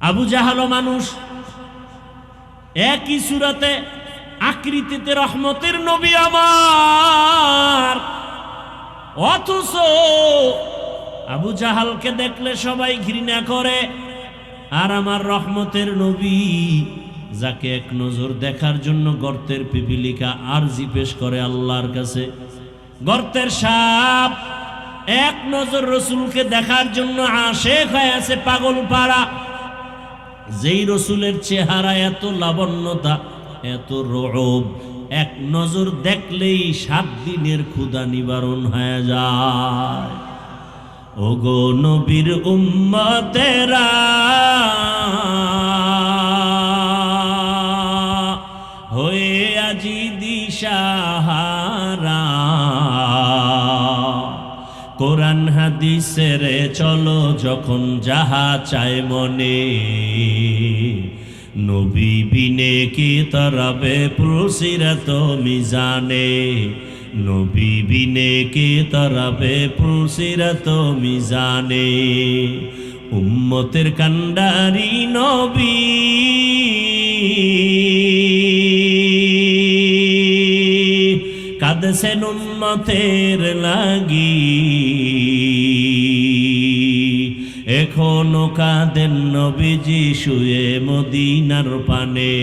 আবু জাহাল মানুষ, একই সূরাতে আকৃতিতে রহমতের নবী আমার, অথচ আবু জাহালকে দেখলে সবাই ঘৃণা করে। আর আমার রহমতের নবী, যাকে এক নজর দেখার জন্য গর্তের পিপিলিকা আরজি পেশ করে আল্লাহর কাছে, গর্তের সাপ এক নজর রসুলকে দেখার জন্য আশেক হয়ে আছে, পাগল পাড়া। যেই রসুলের চেহারা এত লাবণ্যতা, এত রূপ, এক নজর দেখলেই 7 দিনের ক্ষুধা নিবারণ হয়ে যায়। ওগো নবীর উম্মতেরা, হয়ে আজি দিশাহারা, কোরআন হাদিসের চলো যখন যাহা চায় মনে, নবী বিনে কি তরাবে পুলসিরাত মিজানে, নবী বিনে কি তরাবে পুলসিরাত মিজানে। উম্মতের কান্ডারি নবী, কাঁদছেন উম্মতের লাগি, এখনো কাঁদেন নবীজি শুয়ে মদিনার পানে,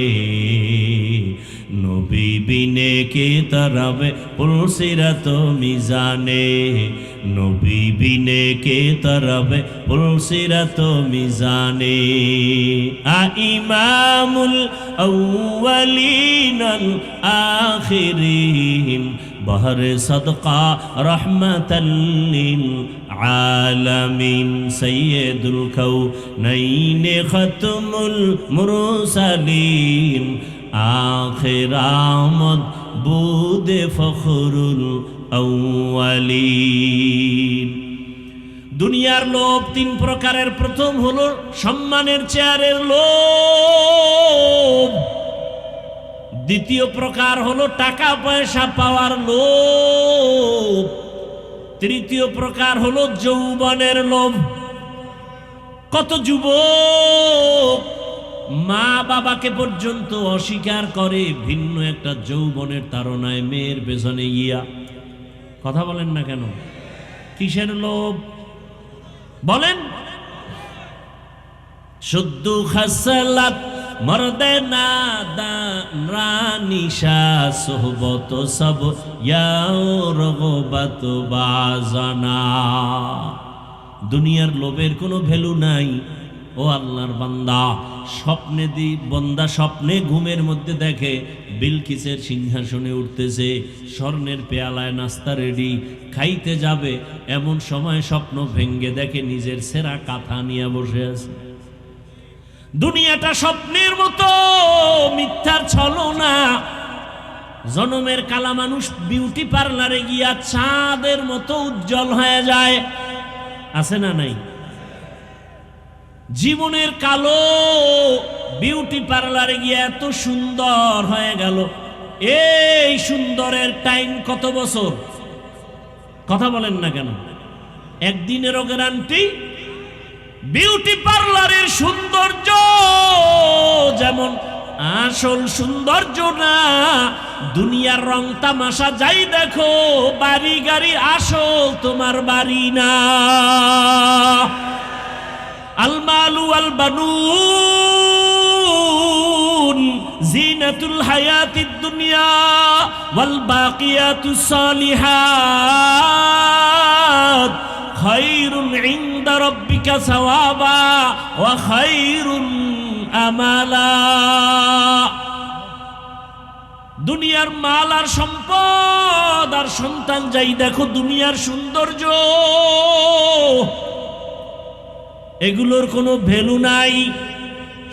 নবী বিনে কে তরাবে পুলসিরাত মিজানে, নবী বিনে কে তরাবে পুলসিরাত মিজানে। ইমামুল আউয়ালিন আল আখিরিন, বহরে সদকা রহমাতাল লিল আলামিন, সৈয়দুল কাউনাইন খতমুল মুরসালিন, আখির আমদ বুদে ফখরুল আউয়ালিন। দুনিয়ার লোভ 3 প্রকারের। প্রথম হলো সম্মানের চেয়ারের লোভ, দ্বিতীয় প্রকার হলো টাকা পয়সা পাওয়ার লোভ, তৃতীয় প্রকার হলো যৌবনের লোভ। কত যুবক মা বাবাকে পর্যন্ত অস্বীকার করে ভিন্ন একটা যৌবনের তাড়নায় মেয়ের পেছনে গিয়া। কথা বলেন না কেন? কিসের লোভ বলেন? শুদ্ধ খাসলাত মর্দে নাদানিশা সোহবত সব রগবত বাজানা। দুনিয়ার লোভের কোনো ভ্যালু নাই। ও আল্লাহর বান্দা, স্বপ্নে বন্দা স্বপ্নে ঘুমের মধ্যে দেখে বিলকিসের সিংহাসনে উঠতেছে, স্বর্ণের পেয়ালায় নাস্তা রেডি, খাইতে যাবে, এমন সময় স্বপ্ন ভেঙ্গে দেখে নিজের সেরা কাঁথা নিয়ে বসে আছে। দুনিয়াটা স্বপ্নের মতো, মিথ্যার ছলনা। জনমের কালা মানুষ বিউটি পার্লারে গিয়া চাঁদের মতো উজ্জ্বল হয়ে যায়, আছে না নাই? জীবনের কালো বিউটি পার্লারে গিয়ে এত সুন্দর হয়ে গেল। এই সুন্দরের টাইম কত বছর? কথা বলেন না কেন? একদিনেরও গ্যারান্টি। বিউটি পার্লারের সৌন্দর্য যেমন আসল সৌন্দর্য না। দুনিয়ার রং তামাশা যাই দেখো, বাড়ি গাড়ি আসল তোমার বাড়ি না। আল মালু আল বানুন জিনাতুল হায়াতিদ দুনিয়া ওয়াল বাকিয়াতুস সালিহাত খায়রুন ইনদা রাব্বিকা সাওয়াবা ওয়া খায়রুন আমালা। দুনিয়ার মাল আর সম্পদ আর সন্তান যাই দেখো, দুনিয়ার সৌন্দর্য, এগুলোর কোনো ভ্যালু নাই।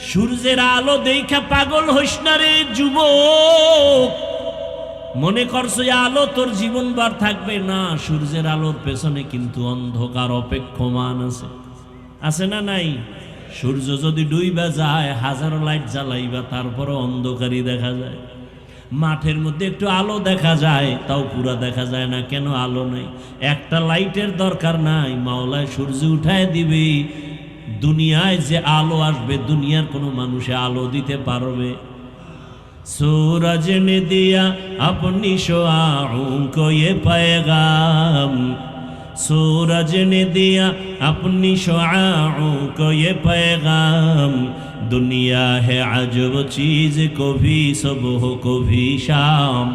সূর্যের আলো দেখা পাগল হইস না রে যুবক। মনে করছো আলো তোর জীবনভর থাকবে না, সূর্যের আলোর পেছনে কিন্তু অন্ধকার অপেক্ষমান আছে, আছে না নাই? সূর্য যদি ডুইবা যায়, হাজারো লাইট জ্বালাইবা, তারপরও অন্ধকারই দেখা যায়। মাঠের মধ্যে একটু আলো দেখা যায়, তাও পুরা দেখা যায় না। কেন? আলো নাই। একটা লাইটের দরকার নাই, মাওলায় সূর্য উঠায় দিবে, দুনিয়ায় যে আলো আসবে দুনিয়ার কোনো মানুষে আলো দিতে পারবে? सूरज ने दिया अपनी शुआओं को ये पैगाम, सूरज ने दिया अपनी शुआओं को ये पैगाम, दुनिया है अजब चीज़ कभी सुबह कभी शाम,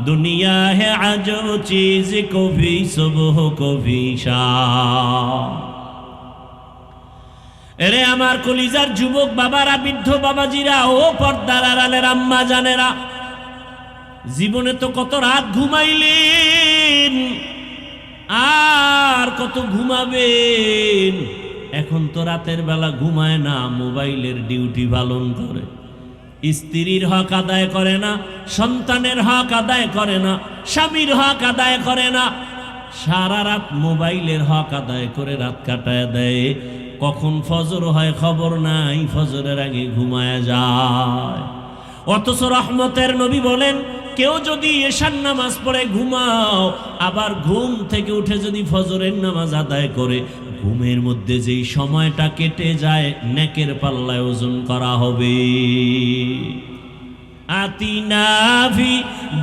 दुनिया है अजब चीज़ कभी सुबह कभी शाम। এরে আমার কলিজার যুবক বাবারা, বৃদ্ধ বাবাজিরা, ও পর্দার আড়ালের আম্মা জানেরা, জীবনে তো কত রাত ঘুমাইলেন আর কত ঘুমাবেন। এখন তো রাতের বেলা ঘুমায় না, মোবাইলের ডিউটি পালন করে। স্ত্রীর হক আদায় করে না, সন্তানের হক আদায় করে না, স্বামীর হক আদায় করে না, সারা রাত মোবাইলের হক আদায় করে রাত কাটায় দেয়। কখন ফজর হয় খবর নাই, ফজরের আগে ঘুমায় যায়। অথচ রহমতের নবী বলেন, কেউ যদি এশার নামাজ পড়ে ঘুমাও, আবার ঘুম থেকে উঠে যদি ফজরের নামাজ আদায় করে, ঘুমের মধ্যে যেই সময়টা কেটে যায় নেকের পাল্লায় ওজন করা হবে। আতিনা ফি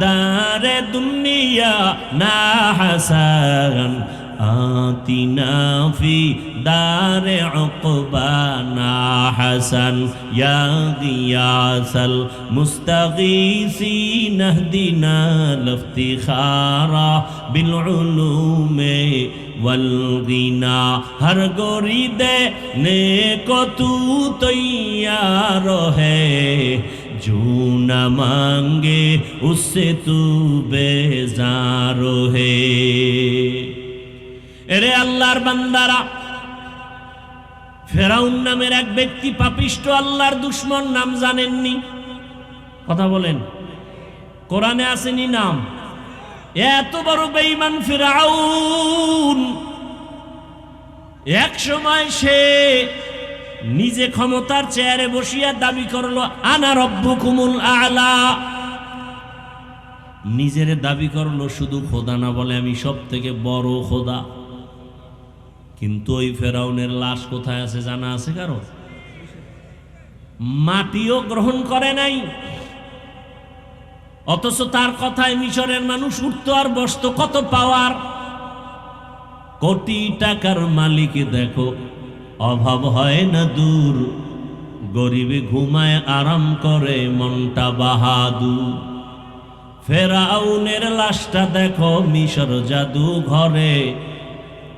দারে দুনিয়া না হাসান, আতিনা ফি দারে উকবা না হাসান, ইয়া গিয়াসাল মুস্তাগীসিন ইহদিনা লিফতিখারা বিল উলুমে वल गिना, हर गोरी देने को तू तैयार है, जो न मांगे उससे तू बेजार है। এরে আল্লাহর বান্দারা, ফেরাউন নামের এক ব্যক্তি পাপিষ্ট আল্লাহর দুশমন, নাম জানেননি? কথা বলেন, কোরআনে আসেনি নাম? এত বড় বেঈমান ফিরাউন, এক সময় সে নিজে ক্ষমতার চেয়ারে বসিয়া দাবি করলো, আনা রব্বুকুমুল আলা। নিজের দাবি করলো, শুধু খোদা না বলে আমি সব থেকে বড় খোদা। কিন্তু ওই ফেরাউনের লাশ কোথায় আছে জানা আছে কারো? মাটিও গ্রহণ করে নাই। অথচ তার কথায় মিশরের মানুষ উঠতো আর বসতো। কত পাওয়ার! কোটি টাকার মালিক দেখো, অভাব হয় না দূর, গরিবে ঘুমায় আরাম করে মনটা বাহাদুর। ফেরাউনের লাশটা দেখো মিশর জাদু ঘরে,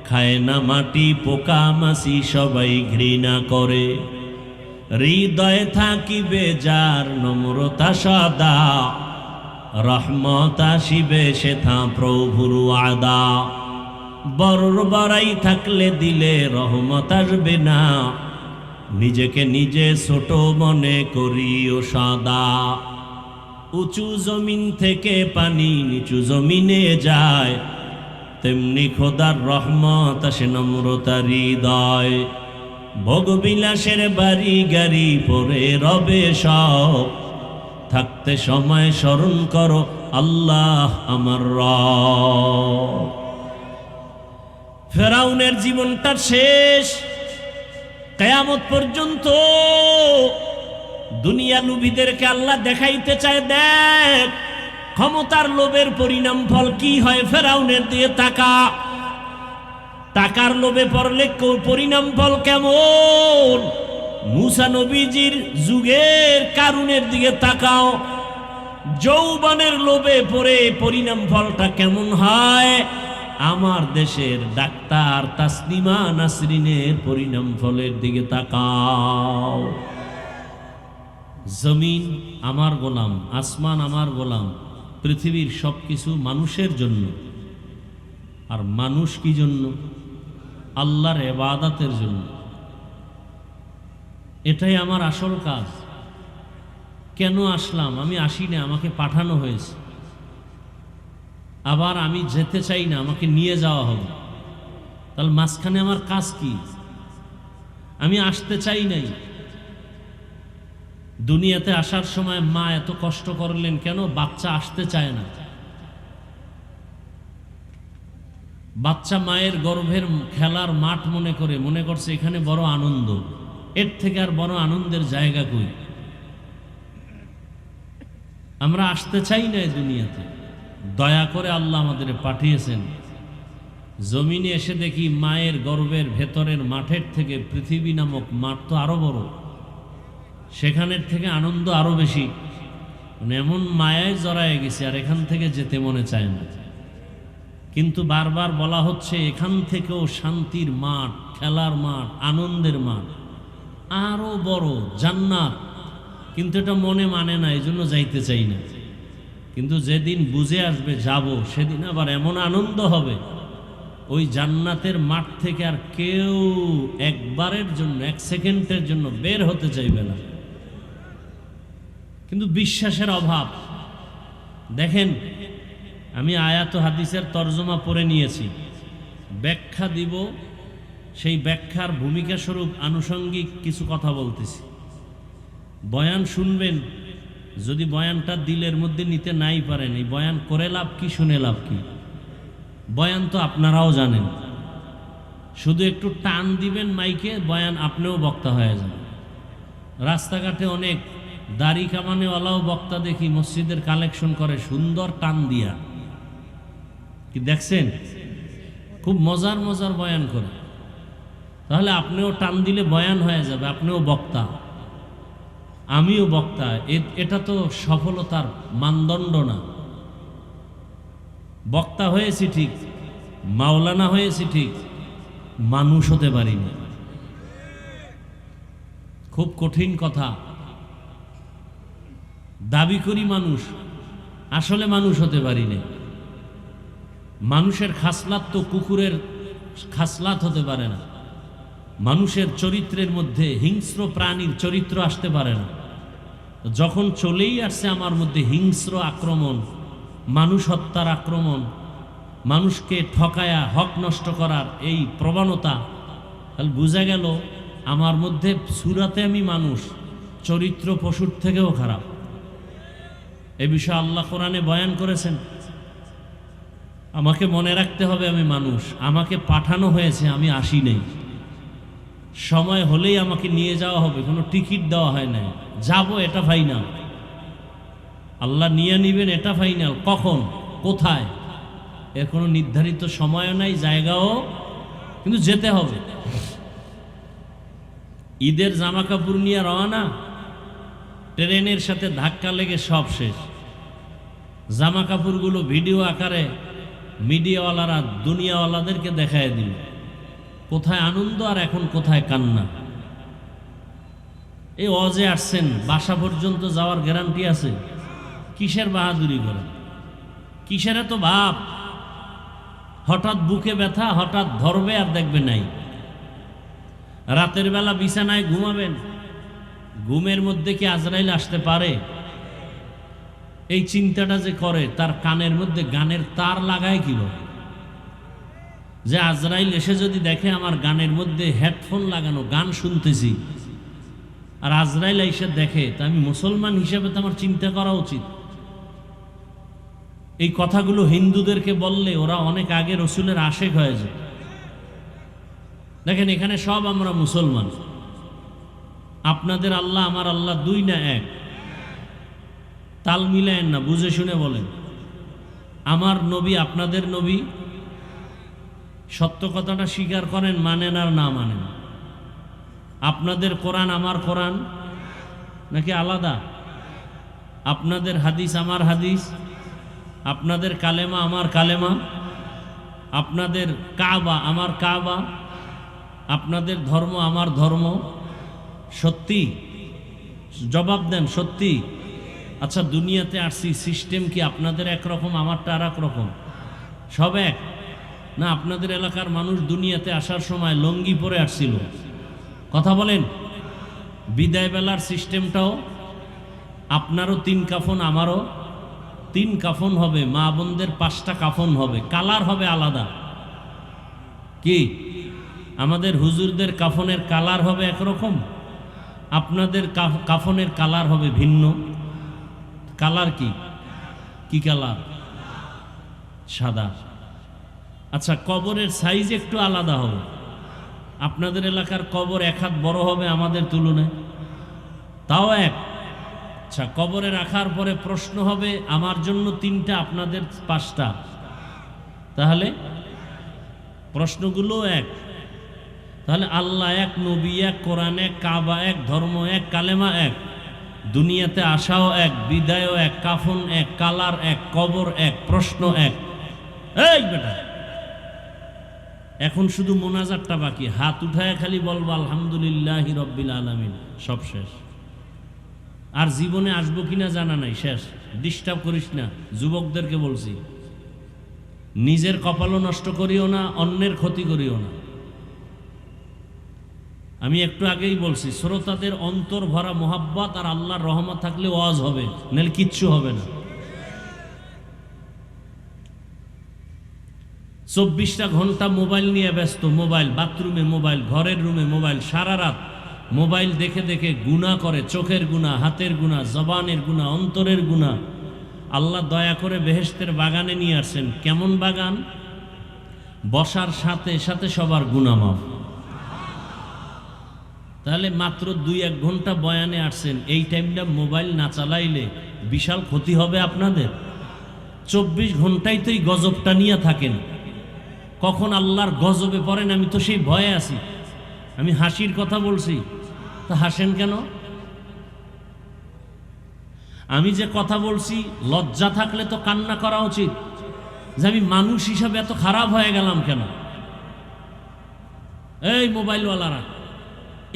খায় না মাটি পোকা মাছি সবাই ঘৃণা করে। হৃদয়ে থাকিবে যার নম্রতা সদা, রহমত আসিবে সেথা প্রভুর ওয়াদা। বড়র বড়াই থাকলে দিলে রহমত আসবে না, নিজেকে নিজে ছোট মনে করিও সদা। উঁচু জমিন থেকে পানি নিচু জমিনে যায়, তেমনি খোদার রহমত আসে নম্রতা হৃদয়। ভোগবিলাসের বাড়ি গাড়ি পরে রবে সব, থাকতে সময় স্মরণ করো আল্লাহ আমার রব। ফেরাউনের জীবনটা শেষ। কিয়ামত পর্যন্ত দুনিয়া লোভীদেরকে আল্লাহ দেখাইতে চায়, দেখ ক্ষমতার লোভের পরিণাম ফল কি হয়। ফেরাউনের দিয়ে তাকা, টাকার লোভে পড়লে পরিণাম ফল কেমন। মুসা নবীজির যুগের কারুনের দিকে তাকাও, যৌবনের লোভে পড়ে পরিণাম ফলটা কেমন হয়। আমার দেশের ডাক্তার তাসলিমা নাসরিনের পরিণাম ফলের দিকে তাকাও। জমিন আমার গোলাম, আসমান আমার গোলাম, পৃথিবীর সবকিছু মানুষের জন্য। আর মানুষ কি জন্য? আল্লাহর ইবাদতের জন্য। এটাই আমার আসল কাজ। কেন আসলাম? আমি আসি না, আমাকে পাঠানো হয়েছে। আবার আমি যেতে চাই না, আমাকে নিয়ে যাওয়া হবে। তাহলে মাঝখানে আমার কাজ কি? আমি আসতে চাই নাই। দুনিয়াতে আসার সময় মা এত কষ্ট করলেন কেন? বাচ্চা আসতে চায় না। বাচ্চা মায়ের গর্ভের খেলার মাঠ মনে করছে এখানে বড় আনন্দ, এর থেকে আর বড় আনন্দের জায়গা কই। আমরা আসতে চাই না এই দুনিয়াতে, দয়া করে আল্লাহ আমাদের পাঠিয়েছেন। জমিনে এসে দেখি মায়ের গর্ভের ভেতরের মাঠের থেকে পৃথিবী নামক মাঠ তো আরো বড়, সেখানের থেকে আনন্দ আরো বেশি। মানে এমন মায়ায় জড়ায় গেছে আর এখান থেকে যেতে মনে চায় না। কিন্তু বারবার বলা হচ্ছে এখান থেকেও শান্তির মাঠ, খেলার মাঠ, আনন্দের মাঠ আরো বড় জান্নাত, কিন্তু এটা মনে মানে না, এই জন্য যাইতে চাই না। কিন্তু যেদিন বুঝে আসবে যাব, সেদিন আবার এমন আনন্দ হবে ওই জান্নাতের মাঠ থেকে আর কেউ একবারের জন্য, এক সেকেন্ডের জন্য বের হতে চাইবে না। কিন্তু বিশ্বাসের অভাব। দেখেন, আমি আয়াত হাদিসের তর্জমা পড়ে নিয়েছি, ব্যাখ্যা দিব, সেই ব্যাখ্যার ভূমিকা স্বরূপ আনুষঙ্গিক কিছু কথা বলতেছি। বয়ান শুনবেন, যদি বয়ানটা দিলের মধ্যে নিতে নাই পারেন, এই বয়ান করে লাভ কি, শুনে লাভ কি? বয়ান তো আপনারাও জানেন, শুধু একটু টান দিবেন মাইকে, বয়ান আপনিও বক্তা হয়ে যাবেন। রাস্তাঘাটে অনেক দাড়ি কামানেওয়ালাও বক্তা দেখি মসজিদের কালেকশন করে সুন্দর টান দিয়া, কি দেখছেন? খুব মজার মজার বয়ান করে। তাহলে আপনিও টান দিলে বয়ান হয়ে যাবে, আপনিও বক্তা, আমিও বক্তা। এটা তো সফলতার মানদণ্ড না। বক্তা হয়েছি ঠিক, মাওলানা হয়েছি ঠিক, মানুষ হতে পারিনি। খুব কঠিন কথা। দাবি করি মানুষ, আসলে মানুষ হতে পারিনি। মানুষের খাসলাত তো কুকুরের খাসলাত হতে পারে না। মানুষের চরিত্রের মধ্যে হিংস্র প্রাণীর চরিত্র আসতে পারে না। যখন চলেই আসছে আমার মধ্যে হিংস্র আক্রমণ, মানুষ হত্যার আক্রমণ, মানুষকে ঠকায়া হক নষ্ট করার এই প্রবণতা, তাহলে বোঝা গেল আমার মধ্যে সুরাতে আমি মানুষ, চরিত্র পশুর থেকেও খারাপ। এ বিষয়ে আল্লাহ কোরআনে বয়ান করেছেন। আমাকে মনে রাখতে হবে আমি মানুষ, আমাকে পাঠানো হয়েছে, আমি আসি নাই। সময় হলেই আমাকে নিয়ে যাওয়া হবে, কোনো টিকিট দেওয়া হয় নাই। যাব এটা ফাইনাল, আল্লাহ নিয়ে নিবেন এটা ফাইনাল। কখন, কোথায়, এর কোনো নির্ধারিত সময়ও নাই, জায়গাও, কিন্তু যেতে হবে। ঈদের জামা কাপড় নিয়ে রওনা, ট্রেনের সাথে ধাক্কা লেগে সব শেষ। জামা কাপড়গুলো ভিডিও আকারে মিডিয়াওয়ালারা দুনিয়াওয়ালাদেরকে দেখায় দিল, কোথায় আনন্দ আর এখন কোথায় কান্না। এই অজে আসছেন, বাসা পর্যন্ত যাওয়ার গ্যারান্টি আছে? কিসের বাহাদুরি করেন, কিসের এত ভাব? হঠাৎ বুকে ব্যথা, হঠাৎ ধরবে আর দেখবে নাই। রাতের বেলা বিছানায় ঘুমাবেন, ঘুমের মধ্যে কি আজরাইল আসতে পারে? এই চিন্তাটা যে করে, তার কানের মধ্যে গানের তার লাগায় কিভাবে? যে আজরাইল এসে যদি দেখে আমার গানের মধ্যে হেডফোন লাগানো, গান শুনতেছি, আর আজরাইল এসে দেখে, তা আমি মুসলমান হিসেবে তো আমার চিন্তা করা উচিত। এই কথাগুলো হিন্দুদেরকে বললে ওরা অনেক আগে রসুলের আশেক হয়ে যায়। দেখেন, এখানে সব আমরা মুসলমান। আপনাদের আল্লাহ আমার আল্লাহ দুই না এক? তাল মিলায়েন না, বুঝে শুনে বলেন। আমার নবী আপনাদের নবী, সত্য কথাটা স্বীকার করেন, মানেন আর না মানেন। আপনাদের কোরআন আমার কোরআন নাকি আলাদা? আপনাদের হাদিস আমার হাদিস, আপনাদের কালেমা আমার কালেমা, আপনাদের কাবা আমার কাবা, আপনাদের ধর্ম আমার ধর্ম। সত্যি জবাব দেন, সত্যি? আচ্ছা, দুনিয়াতে আসছি, সিস্টেম কি আপনাদের একরকম, আমারটা আর এক রকম? সব এক না? আপনাদের এলাকার মানুষ দুনিয়াতে আসার সময় লঙ্গি পরে আসছিল, কথা বলেন। বিদায় বেলার সিস্টেমটাও আপনারও 3 কাফন, আমারও 3 কাফন হবে, মা বোনদের 5টা কাফন হবে, কালার হবে আলাদা। কি আমাদের হুজুরদের কাফনের কালার হবে একরকম, আপনাদের কাফনের কালার হবে ভিন্ন। কালার কি? কি কালার? সাদা। আচ্ছা, কবরের সাইজ একটু আলাদা হবে। আপনাদের এলাকার কবর এক হাত বড় হবে আমাদের তুলনায়, তাও এক। আচ্ছা, কবরে রাখার পরে প্রশ্ন হবে আমার জন্য 3টা, আপনাদের 5টা, তাহলে প্রশ্নগুলো এক। তাহলে আল্লাহ এক, নবী এক, কোরআন এক, কাবা এক, ধর্ম এক, কালেমা এক, দুনিয়াতে আসাও এক, বিদায়ও এক, কাফন এক, কালার এক, কবর এক, প্রশ্ন এক। এই বেটা, এখন শুধু মোনাজাতটা বাকি। হাত উঠায় খালি বলবো আলহামদুলিল্লাহি রব্বিল আলামিন, সব শেষ। আর জীবনে আসবো কিনা জানা নাই, শেষ। ডিস্টার্ব করিস না, যুবকদেরকে বলছি, নিজের কপালও নষ্ট করিও না, অন্যের ক্ষতি করিও না। আমি একটু আগেই বলছি, শ্রোতাদের অন্তর ভরা মোহাব্বত আর আল্লাহর রহমত থাকলে ওয়াজ হবে, নাহলে কিচ্ছু হবে না। 24টা ঘন্টা মোবাইল নিয়ে ব্যস্ত, মোবাইল, বাথরুমে মোবাইল, ঘরের রুমে মোবাইল, সারা রাত মোবাইল দেখে দেখে গুনাহ করে, চোখের গুনাহ, হাতের গুনাহ, জবানের গুনাহ, অন্তরের গুনাহ। আল্লাহ দয়া করে বেহেশতের বাগানে নিয়ে আসছেন। কেমন বাগান? বসার সাথে সাথে সবার গুনাহ মাফ। তাহলে মাত্র 2-1 ঘন্টা বয়ানে আসছেন, এই টাইমটা মোবাইল না চালাইলে বিশাল ক্ষতি হবে আপনাদের। 24 ঘন্টাই তো এই গজবটা নিয়ে থাকেন। কখন আল্লাহর গজবে পড়েন আমি তো সেই ভয়ে আছি। আমি হাসির কথা বলছি, তা হাসেন কেন? আমি যে কথা বলছি, লজ্জা থাকলে তো কান্না করা উচিত যে আমি মানুষ হিসাবে এত খারাপ হয়ে গেলাম কেন। এই মোবাইলওয়ালারা,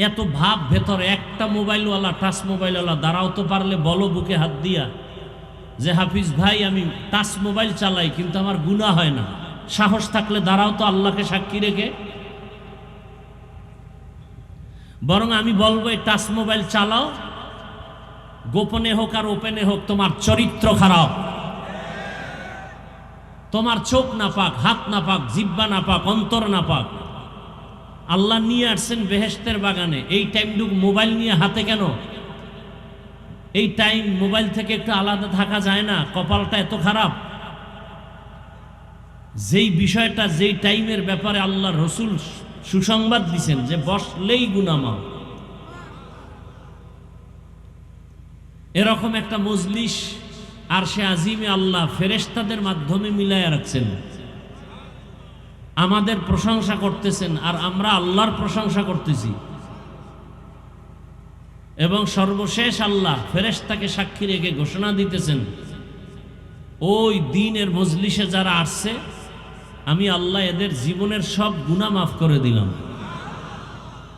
এত ভাব ভেতরে। একটা মোবাইলওয়ালা, টাচ মোবাইলওয়ালা দাঁড়াও তো পারলে বলো বুকে হাত দিয়া যে হাফিজ ভাই আমি টাচ মোবাইল চালাই কিন্তু আমার গুনাহ হয় না। সাহস থাকলে দাঁড়াও তো আল্লাহকে সাক্ষী রেখে। বরং আমি বলবো এই টাচ মোবাইল চালাও, গোপনে হোক আর ওপেনে হোক, তোমার চরিত্র খারাপ, তোমার চোখ না পাক, হাত না পাক, জিহ্বা না পাক, অন্তর না পাক। আল্লাহ নিয়ে আসছেন বেহেশতের বাগানে, এই টাইমটুকু মোবাইল নিয়ে হাতে কেন? এই টাইম মোবাইল থেকে একটু আলাদা থাকা যায় না? কপালটা এত খারাপ। যেই বিষয়টা, যেই টাইমের ব্যাপারে আল্লাহ রসুল সুসংবাদ দিছেন যে বসলেই গুনাহ মাফ, এরকম একটা মজলিস আরশে আজিমে আল্লাহ ফেরেশতাদের মাধ্যমে মিলায়া রাখছেন। আমাদের প্রশংসা করতেছেন আর আমরা আল্লাহর প্রশংসা করতেছি। এবং সর্বশেষ আল্লাহ ফেরেশতাকে সাক্ষী রেখে ঘোষণা দিতেছেন, ওই দিনের মজলিসে যারা আসছে আমি আল্লাহ এদের জীবনের সব গুনাহ মাফ করে দিলাম।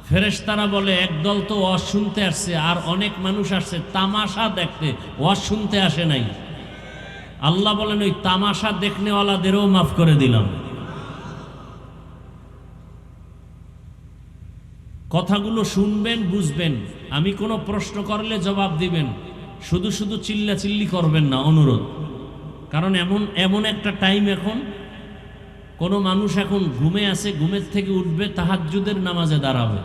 ফেরেশতারা বলে একদল তো ওয়াজ শুনতে আসছে, আর অনেক মানুষ আসছে তামাশা দেখতে, ওয়াজ শুনতে আসে নাই। আল্লাহ বলেন ওই তামাশা দেখনেওয়ালাদেরও মাফ করে দিলাম। কথাগুলো শুনবেন, বুঝবেন। আমি কোনো প্রশ্ন করলে জবাব দিবেন, শুধু শুধু চিল্লাচিল্লি করবেন না, অনুরোধ। কারণ এমন একটা টাইম এখন, কোনো মানুষ এখন ঘুমে আছে, ঘুমের থেকে উঠবে, তাহাজ্জুদের নামাজে দাঁড়াবে।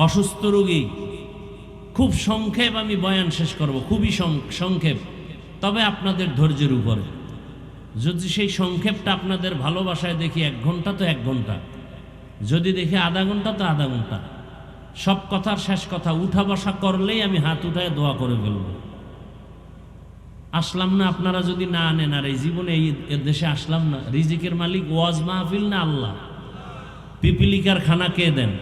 অসুস্থ রোগী, খুব সংক্ষেপ আমি বয়ান শেষ করব, খুবই সংক্ষেপ, তবে আপনাদের ধৈর্যের উপরে। যদি সেই সংক্ষেপটা আপনাদের ভালোবাসায় দেখি 1 ঘন্টা তো 1 ঘন্টা, যদি দেখি আধা ঘন্টা তো আধা ঘন্টা। সব কথার শেষ কথা, উঠা বসা করলেই আমি হাত উঠায় দোয়া করে ফেলব। আসলাম না আপনারা যদি না আনেন, আর এই জীবনে এই দেশে আসলাম না। রিজিকের মালিক ওয়াজ মাহফিল না আল্লাহ? পিপিলিকার খানা কে দেন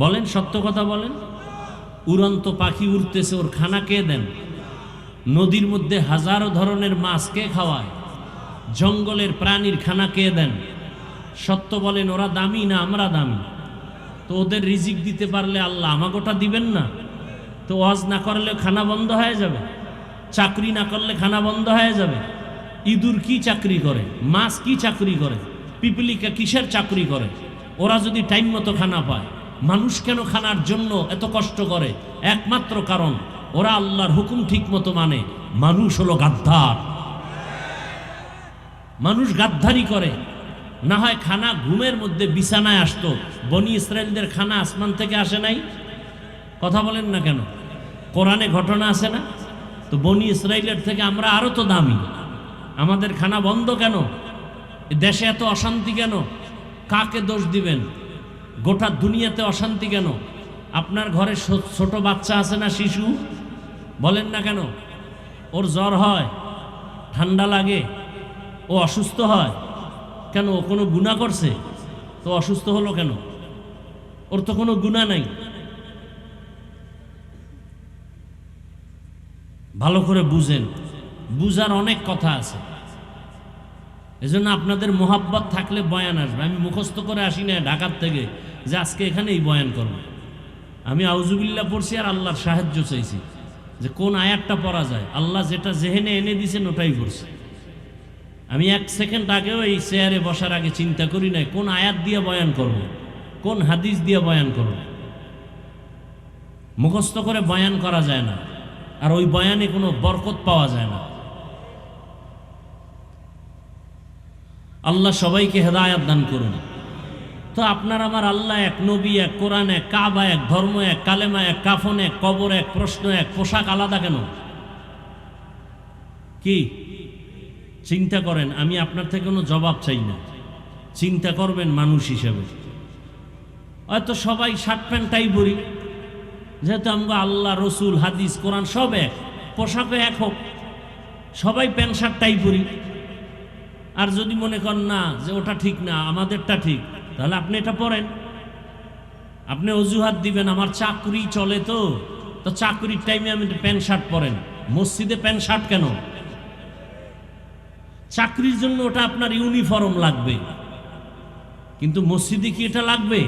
বলেন? সত্য কথা বলেন। উড়ন্ত পাখি উড়তেছে, ওর খানা কে দেন? নদীর মধ্যে হাজারো ধরনের মাছ কে খাওয়ায়? জঙ্গলের প্রাণীর খানা কে দেন? সত্য বলেন, ওরা দামি না আমরা দামি? তো ওদের রিজিক দিতে পারলে আল্লাহ আমাগোটা দিবেন না? তো ওয়াজ না করলে খানা বন্ধ হয়ে যাবে, চাকরি না করলে খানা বন্ধ হয়ে যাবে। ইঁদুর কি চাকরি করে? মাছ কি চাকরি করে? পিপিলিকা কিসের চাকরি করে? ওরা যদি টাইম মতো খানা পায়, মানুষ কেন খানার জন্য এত কষ্ট করে? একমাত্র কারণ ওরা আল্লাহর হুকুম ঠিক মতো মানে। মানুষ হলো গাদ্দার, মানুষ গাদ্দারি করে। না হয় খানা ঘুমের মধ্যে বিছানায় আসতো। বনি ইসরায়েলদের খানা আসমান থেকে আসে নাই? কথা বলেন না কেন? কোরআনে ঘটনা আছে না? তো বনি ইসরায়েলের থেকে আমরা আরো তো দামি, আমাদের খানা বন্ধ কেন? এ দেশে এত অশান্তি কেন? কাকে দোষ দিবেন? গোটা দুনিয়াতে অশান্তি কেন? আপনার ঘরে ছোট বাচ্চা আছে না, শিশু? বলেন না কেন? ওর জ্বর হয়, ঠান্ডা লাগে, ও অসুস্থ হয় কেন? ও কোনো গুনাহ করছে? তো অসুস্থ হলো কেন? ওর তো কোনো গুনাহ নাই। ভালো করে বুঝেন, বুঝার অনেক কথা আছে। এজন্য আপনাদের মোহাব্বত থাকলে বয়ান আসবে। আমি মুখস্থ করে আসি না ঢাকার থেকে যে আজকে এখানেই বয়ান করব। আমি আউজুবিল্লাহ পড়ছি আর আল্লাহর সাহায্য চাইছি যে কোন আয়াতটা পড়া যায়। আল্লাহ যেটা জেহেনে এনে দিয়েছেন ওটাই পড়ছি। আমি 1 সেকেন্ড আগেও এই চেয়ারে বসার আগে চিন্তা করি নাই কোন আয়াত দিয়ে বয়ান করব, কোন হাদিস দিয়ে বয়ান করব। মুখস্থ করে বয়ান করা যায় না, আর ওই বয়ানে কোনো বরকত পাওয়া যায় না। আল্লাহ সবাইকে হেদায়েত দান করুন। তো আপনার আমার আল্লাহ এক, নবী এক, কোরআন এক, কাবা এক, ধর্ম এক, কালেমা এক, কাফন এক, কবর এক, প্রশ্ন এক, পোশাক আলাদা কেন? কি চিন্তা করেন? আমি আপনার থেকে কোনো জবাব চাই না, চিন্তা করবেন মানুষ হিসেবে। হয়তো সবাই শার্ট প্যান্টটাই পরি, যেহেতু আমরা আল্লাহ, রসুল, হাদিস, কোরআন সব এক, পোশাকও এক হোক, সবাই প্যান্ট শার্টটাই পরি। আর যদি মনে করেন না যে ওটা ঠিক না, আমাদেরটা ঠিক, তাহলে আপনি এটা পরেন। আপনি অজুহাত দিবেন আমার চাকরি চলে, তো চাকরির টাইমে আমি প্যান্ট শার্ট পরেন। মসজিদে প্যান্ট শার্ট কেন? চাকরির জন্য ওটা আপনার ইউনিফর্ম লাগবে, কিন্তু মসজিদে কি এটা লাগবে?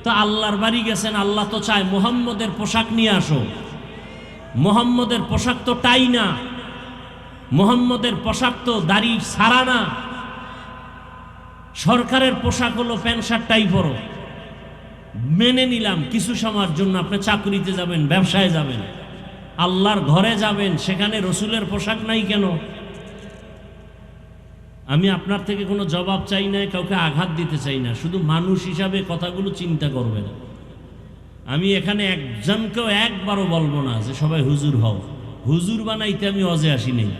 তো আল্লাহর বাড়ি গেছেন, আল্লাহ তো চায় মুহাম্মদের পোশাক নিয়ে আসো। মুহাম্মদের পোশাক তো টাই না, মুহাম্মদের পোশাক তো দাড়ি ছাড়া না। সরকারের পোশাক হলো প্যান্ট শার্ট টাই পরো। মেনে নিলাম কিছু সময়ের জন্য আপনি চাকরিতে যাবেন, ব্যবসায় যাবেন, আল্লাহর ঘরে যাবেন, সেখানে রসুলের পোশাক নাই কেন? আমি আপনার থেকে কোনো জবাব চাই না, কাউকে আঘাত দিতে চাই না, শুধু মানুষ হিসাবে কথাগুলো চিন্তা করবেন। আমি এখানে একজনকেও একবারও বলবো না যে সবাই হুজুর হও। হুজুর বানাইতে আমি ওয়াজে আসি নেই।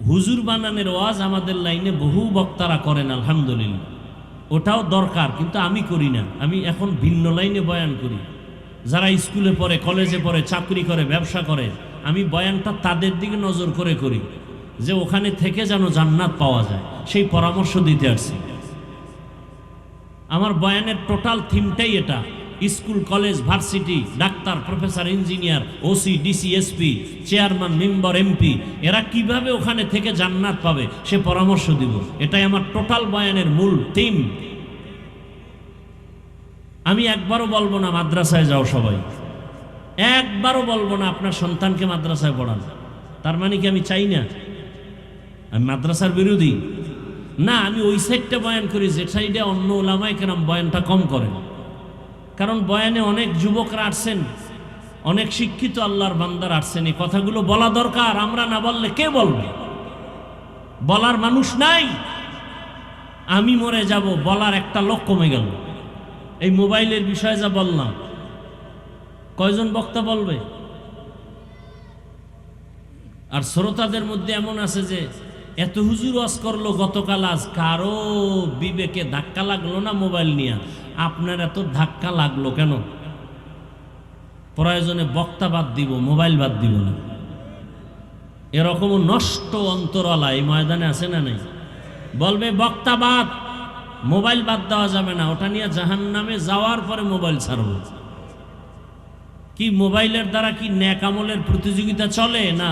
হুজুর বানানোর ওয়াজ আমাদের লাইনে বহু বক্তারা করেন, আলহামদুলিল্লাহ, ওটাও দরকার, কিন্তু আমি করি না। আমি এখন ভিন্ন লাইনে বয়ান করি। যারা স্কুলে পড়ে, কলেজে পড়ে, চাকরি করে, ব্যবসা করে, আমি বয়ানটা তাদের দিকে নজর করে করি যে ওখানে থেকে যেন জান্নাত পাওয়া যায়, সেই পরামর্শ দিতে আসছি। আমার বয়ানের টোটাল থিমটাই এটা। School, college, varsity, doctor, professor, engineer, OC, DC, SP, chairman, member, MP, এরা কিভাবে ওখানে থেকে জান্নাত পাবে সে পরামর্শ দিব। এটাই আমার টোটাল বয়ানের মূল থিম। আমি একবারও বলবো না মাদ্রাসায় যাও সবাই, একবারও বলবো না আপনার সন্তানকে মাদ্রাসায় পড়ান। তার মানে কি আমি চাই না? আমি মাদ্রাসার বিরোধী না। আমি ওই সাইডটা বয়ান করি যে সাইডে অন্য ওলামায়ে কেরাম বয়ানটা কম করেন। কারণ বয়ানে অনেক যুবকরা আসছেন, অনেক শিক্ষিত আল্লাহর বান্দার আসছেন, এই কথাগুলো বলা দরকার। আমরা না বললে কে বলবে? বলার মানুষ নাই। আমি মরে যাব, বলার একটা লোক কমে গেল। এই মোবাইলের বিষয়ে যা বললাম, কয়জন বক্তা বলবে? আর শ্রোতাদের মধ্যে এমন আছে যে এত হুজুর ওয়াজ করলো গতকাল, আজ কারো বিবেকে ধাক্কা লাগলো না মোবাইল নিয়ে? আপনার এত ধাক্কা লাগলো কেন? প্রয়োজনে বক্তা বাদ দিব, মোবাইল বাদ দিব না। এরকমও নষ্ট অন্তরালা এই ময়দানে আছে না নাই? বলবে বক্তা বাদ, মোবাইল বাদ দেওয়া যাবে না, ওটা নিয়ে জাহান্নামে যাওয়ার পরে মোবাইল ছাড়ব। কি মোবাইলের দ্বারা কি নেক আমলের প্রতিযোগিতা চলে না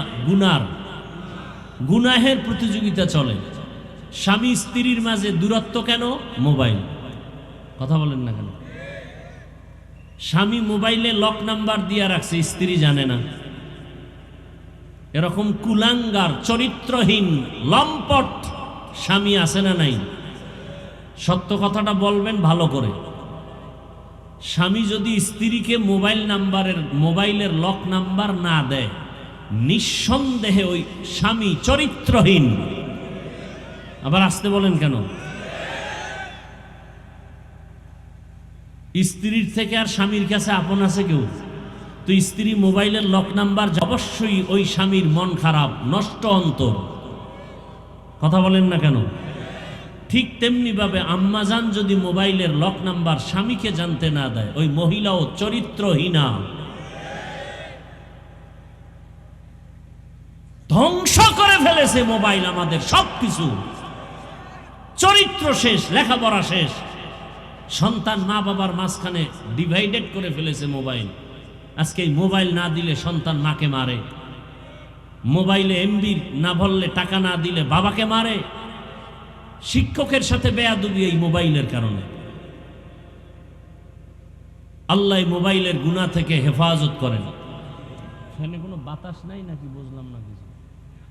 গুনাহের প্রতিযোগিতা চলে? স্বামী স্ত্রীর মাঝে দূরত্ব কেন? মোবাইল। কথা বলেন না কেন? স্বামী মোবাইলে লক নাম্বার দিয়ে রাখছে, স্ত্রী জানে না। এরকম কুলাঙ্গার, চরিত্রহীন, লম্পট স্বামী আছে না নাই? সত্য কথাটা বলবেন ভালো করে। স্বামী যদি স্ত্রীকে মোবাইলের লক নাম্বার না দেয়, নিঃসন্দেহে ওই স্বামী চরিত্রহীন। আবার আসতে বলেন কেন? স্ত্রীর থেকে আর স্বামীর কাছে আপন আছে কেউ? তো স্ত্রী মোবাইলের লক নাম্বার, অবশ্যই ওই স্বামীর মন খারাপ, নষ্ট অন্তর। কথা বলেন না কেন? ঠিক তেমনি ভাবে আম্মাজান যদি মোবাইলের লক নাম্বার স্বামীকে জানতে না দেয়, ওই মহিলাও চরিত্রহীনা, ধ্বংস করে ফেলেছে মোবাইল আমাদের সবকিছু। চরিত্র শেষ, লেখাপড়া শেষ। সন্তান মা বাবার মাঝখানে ডিভাইডেড করে ফেলেছে মোবাইল। আজকে এই মোবাইল না দিলে সন্তান মাকে মারে, মোবাইলে এমবি না ভরলে, টাকা না দিলে বাবাকে মারে। শিক্ষকের সাথে বেয়াদবি এই মোবাইলের কারণে। আল্লাহ মোবাইলের গুনাহ থেকে হেফাজত করেন। এখানে কোনো বাতাস নাই নাকি বুঝলাম না কিছু।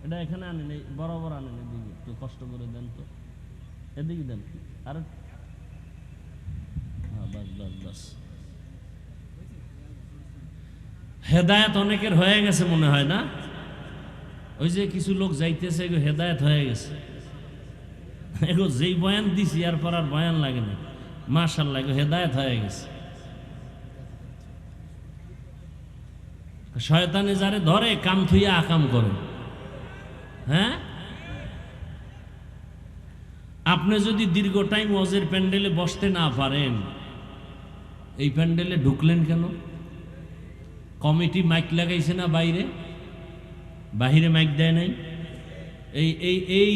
এটা এখানে আনেন, বরাবর আনেন, এদিকে একটু কষ্ট করে দেন তো, এদিকে দেন। আর বাস বাস বাস। হেদায়েত অনেকের হয়ে গেছে মনে হয় না? ওই যে কিছু লোক যাইতেছে, এগো হেদায়েত হয়ে গেছে। এগো যেই বয়ান দিছি আর পর আর বয়ান লাগে না, মাশাআল্লাহ, এগো হেদায়েত হয়ে গেছে। শয়তানে যারে ধরে কাম থুইয়া আকাম করে। হ্যাঁ, আপনি যদি দীর্ঘ টাইম ওয়াজের প্যান্ডেলে বসতে না পারেন, এই প্যান্ডেলে ঢুকলেন কেন? কমিটি মাইক লাগাইছে না বাইরে? বাহিরে মাইক দেয় নাই? এই এই এই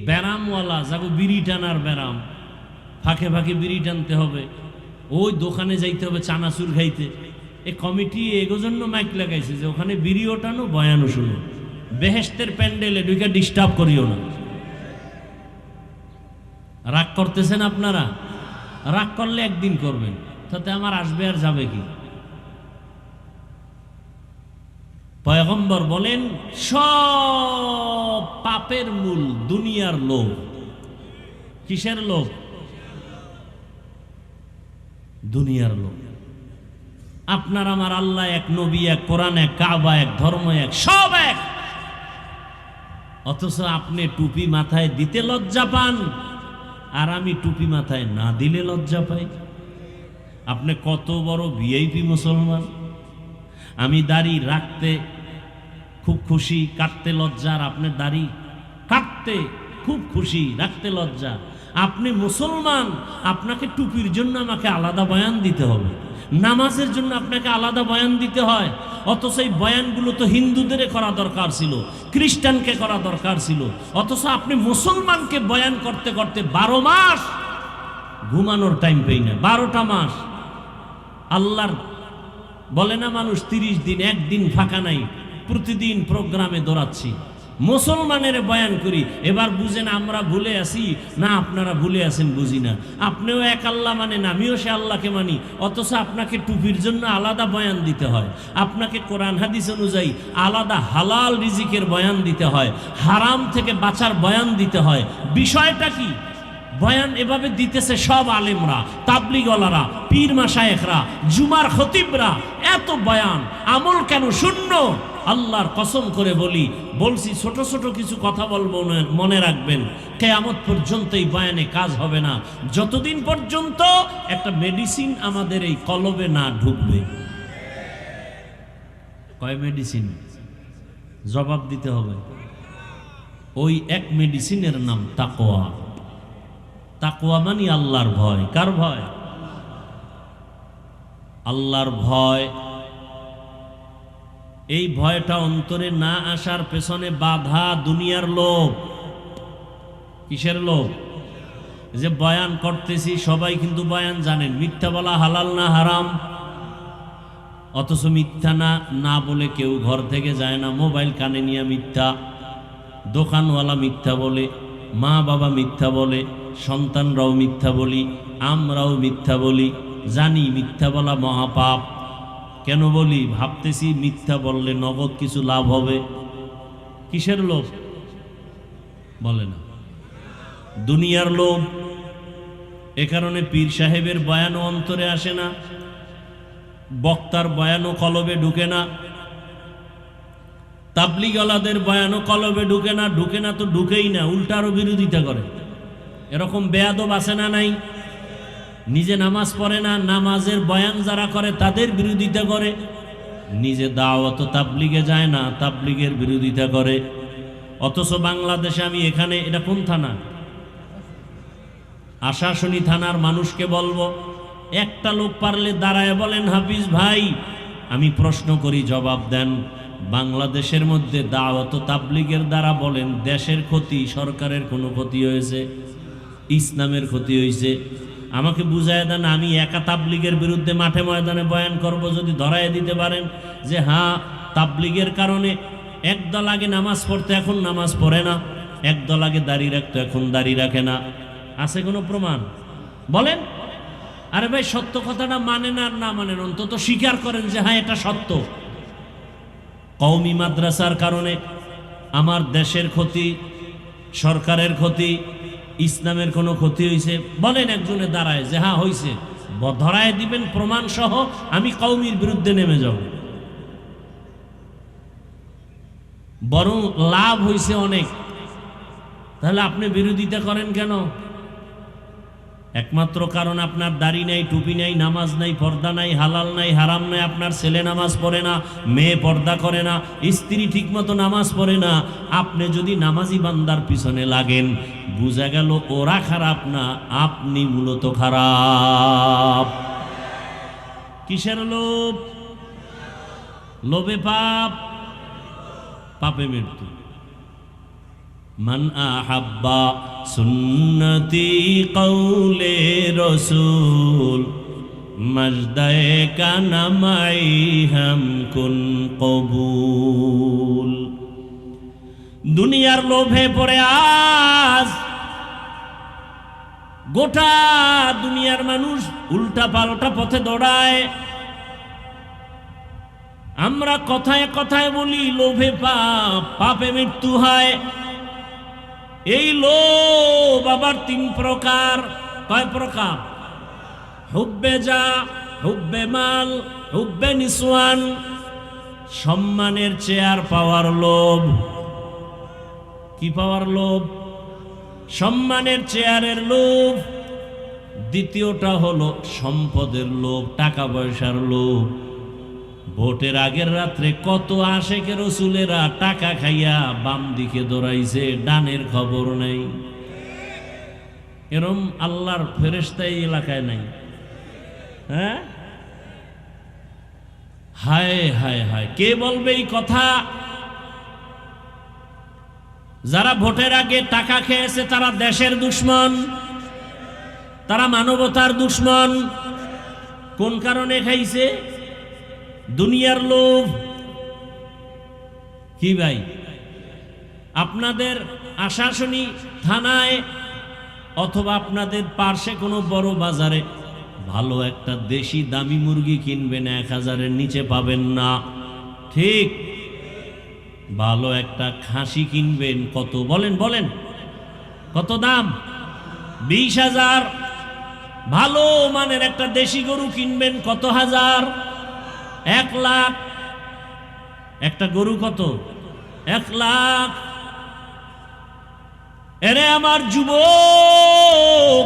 ব্যারামওয়ালা যাবো বিড়ি টানার ব্যারাম, ফাঁকে ফাঁকে বিড়ি টানতে হবে, ওই দোকানে যাইতে হবে চানাচুর খাইতে। এই কমিটি এগো জন্য মাইক লাগাইছে যে ওখানে বিড়িও টানো, বয়ানও শুনো। বেহেশতের প্যান্ডেলে ঢুকে ডিস্টার্ব করিও না। রাগ করতেছেন আপনারা? রাগ করলে একদিন করবেন, তাতে আমার আসবে আর যাবে কি? পয়গম্বর বলেন সব পাপের মূল দুনিয়ার লোভ। কিসের লোভ? দুনিয়ার লোভ। আপনার আমার আল্লাহ এক, নবী এক, কোরআন এক, কাবা এক, ধর্ম এক, সব এক। অথচ আপনি টুপি মাথায় দিতে লজ্জা পান, আর আমি টুপি মাথায় না দিলে লজ্জা পাই। আপনি কত বড় ভিআইপি মুসলমান। আমি দাড়ি রাখতে খুব খুশি, কাটতে লজ্জা, আর আপনার দাড়ি কাটতে খুব খুশি, রাখতে লজ্জা। আপনি মুসলমান, আপনাকে টুপির জন্য আমাকে আলাদা বয়ান দিতে হবে, নামাজের জন্য আপনাকে আলাদা বয়ান দিতে হয়। অথচ এই বয়ানগুলো তো হিন্দুদের করা দরকার ছিল, খ্রিস্টানকে করা দরকার ছিল। অথচ আপনি মুসলমানকে বয়ান করতে করতে 12 মাস ঘুমানোর টাইম পেই না। 12টা মাস আল্লাহর বলে না মানুষ 30 দিন, একদিন ফাঁকা নাই, প্রতিদিন প্রোগ্রামে দৌড়াচ্ছি, মুসলমানের বয়ান করি। এবার বুঝেন আমরা ভুলে আছি না আপনারা ভুলে আছেন বুঝি না। আপনিও এক আল্লাহ মানেন, আমিও সে আল্লাহকে মানি, অথচ আপনাকে টুপির জন্য আলাদা বয়ান দিতে হয়, আপনাকে কোরআন হাদিস অনুযায়ী আলাদা হালাল রিজিকের বয়ান দিতে হয়, হারাম থেকে বাঁচার বয়ান দিতে হয়। বিষয়টা কি? বয়ান এভাবে দিতেছে সব আলেমরা, তাবলিগওয়ালারা, পীর মাশায়েখরা, জুমার খতিবরা। এত বয়ান, আমল কেন শূন্য? আল্লাহর কসম করে বলছি ছোট ছোট কিছু কথা বলবো, মনে রাখবেন কিয়ামত পর্যন্ত এই বয়ানে কাজ হবে না, যতদিন পর্যন্ত একটা মেডিসিন আমাদের এই কলবে না ঢুকবে। কয় মেডিসিন? জবাব দিতে হবে। ওই এক মেডিসিনের নাম তাকওয়া। তাকওয়া মানে আল্লাহর ভয়। কার ভয়? আল্লাহর ভয়। এই ভয়টা অন্তরে না আসার পেছনে বাধা দুনিয়ার লোভ। কিসের লোভ? যে বয়ান করতেছি সবাই কিন্তু বয়ান জানেন, মিথ্যা বলা হালাল না হারাম, অথচ মিথ্যা না বলে কেউ ঘর থেকে যায় না। মোবাইল কানে নিয়ে মিথ্যা, দোকানওয়ালা মিথ্যা বলে, মা বাবা মিথ্যা বলে, সন্তানরাও মিথ্যা বলি, আমরাও মিথ্যা বলি। জানি মিথ্যা বলা মহাপাপ। কেন বলি? ভাবতেছি মিথ্যা বললে নগদ কিছু লাভ হবে। কিসের লোভ? বলে না, দুনিয়ার লোভ। এ কারণে পীর সাহেবের বয়ানও অন্তরে আসে না, বক্তার বয়ানও কলবে ঢুকে না, তাবলিগওয়ালাদের বয়ানও কলবে ঢুকে না। ঢুকে না তো ঢুকেই না, উল্টা আরো বিরোধিতা করে। এরকম বেয়াদব আছে না নাই? নিজে নামাজ পড়ে না, নামাজের বয়ান যারা করে তাদের বিরোধিতা করে। নিজে দাওয়াত তাবলিগে যায় না, তাবলিগের বিরোধিতা করে। অথচ বাংলাদেশে, আমি এখানে, এটা কোন থানা? আশাশুনি থানার মানুষকে বলবো, একটা লোক পারলে দাঁড়ায় বলেন, হাফিজ ভাই আমি প্রশ্ন করি জবাব দেন, বাংলাদেশের মধ্যে দাওয়াত ও তাবলীগের দ্বারা বলেন দেশের ক্ষতি, সরকারের কোনো ক্ষতি হয়েছে? ইসলামের ক্ষতি হয়েছে? আমাকে বুঝায় দেন, আমি একা তাবলীগের বিরুদ্ধে মাঠে ময়দানে বয়ান করব, যদি ধরায় দিতে পারেন যে হ্যাঁ তাবলীগের কারণে একদল আগে নামাজ পড়তে এখন নামাজ পড়ে না, একদল আগে দাড়ি রাখতো এখন দাড়ি রাখে না, আছে কোনো প্রমাণ? বলেন। আরে ভাই সত্য কথাটা মানেন আর না মানেন, অন্তত স্বীকার করেন যে হ্যাঁ এটা সত্য। কওমি মাদ্রাসার কারণে আমার দেশের ক্ষতি, সরকারের ক্ষতি, ইসলামের কোনো ক্ষতি হয়েছে? বলেন একজনে দাঁড়ায় যে হ্যাঁ হয়েছে, ধরায় দিবেন প্রমাণ সহ, আমি কওমির বিরুদ্ধে নেমে যাব। বরং লাভ হয়েছে অনেক, তাহলে আপনি বিরোধিতা করেন কেন? একমাত্র কারণ আপনার দাড়ি নাই, টুপি নাই, নামাজ নাই, পর্দা নাই, হালাল নাই, হারাম নাই, আপনার ছেলে নামাজ পড়ে না, মেয়ে পর্দা করে না, স্ত্রী ঠিকমতো নামাজ পড়ে না। আপনি যদি নামাজি বান্দার পিছনে লাগেন, বুঝা গেল ওরা খারাপ না, আপনি মূলত খারাপ। কিসের লোভ? লোভে পাপ, পাপে মৃত্যু। মান আহাব্বা সুন্নতি কওলে রসুল মজদায়ে কানামাই হাম কুন কবুল। দুনিয়ার লোভে পড়ে আজ গোটা দুনিয়ার মানুষ উল্টা পাল্টা পথে দৌড়ায়। আমরা কথায় কথায় বলি লোভে পাপ, পাপে মৃত্যু হয়। এই লোভ আবার তিন প্রকার। কয় প্রকার? হুব্বে যা, হুব্বে মাল, হুব্বে নিসওয়ান। সম্মানের চেয়ার পাওয়ার লোভ। কি পাওয়ার লোভ? সম্মানের চেয়ারের লোভ। দ্বিতীয়টা হলো সম্পদের লোভ, টাকা পয়সার লোভ। ভোটের আগের রাত্রে কত আশেকে রসুলেরা টাকা খাইয়া বাম দিকে দৌড়াইছে, ডানের খবর নেই। এরম আল্লাহর ফেরেশতা এই এলাকায় নাই। হ্যাঁ, হায় হায় হায়, কে বলবে এই কথা? যারা ভোটের আগে টাকা খেয়েছে তারা দেশের দুশ্মন, তারা মানবতার দুশ্মন। কোন কারণে খাইছে? দুনিয়ার লোভ। কি ভাই, আপনাদের আশাশুনি থানায় অথবা আপনাদের পার্শ্বে কোনো বড় বাজারে ভালো একটা দেশি দামি মুরগি কিনবেন, 1000-এর নিচে পাবেন না। ঠিক। ভালো একটা খাসি কিনবেন, কত বলেন? বলেন কত দাম? 20,000। ভালো মানের একটা দেশি গরু কিনবেন, কত হাজার? 1 লাখ। একটা গরু কত? 1 লাখ। এরে আমার যুবক,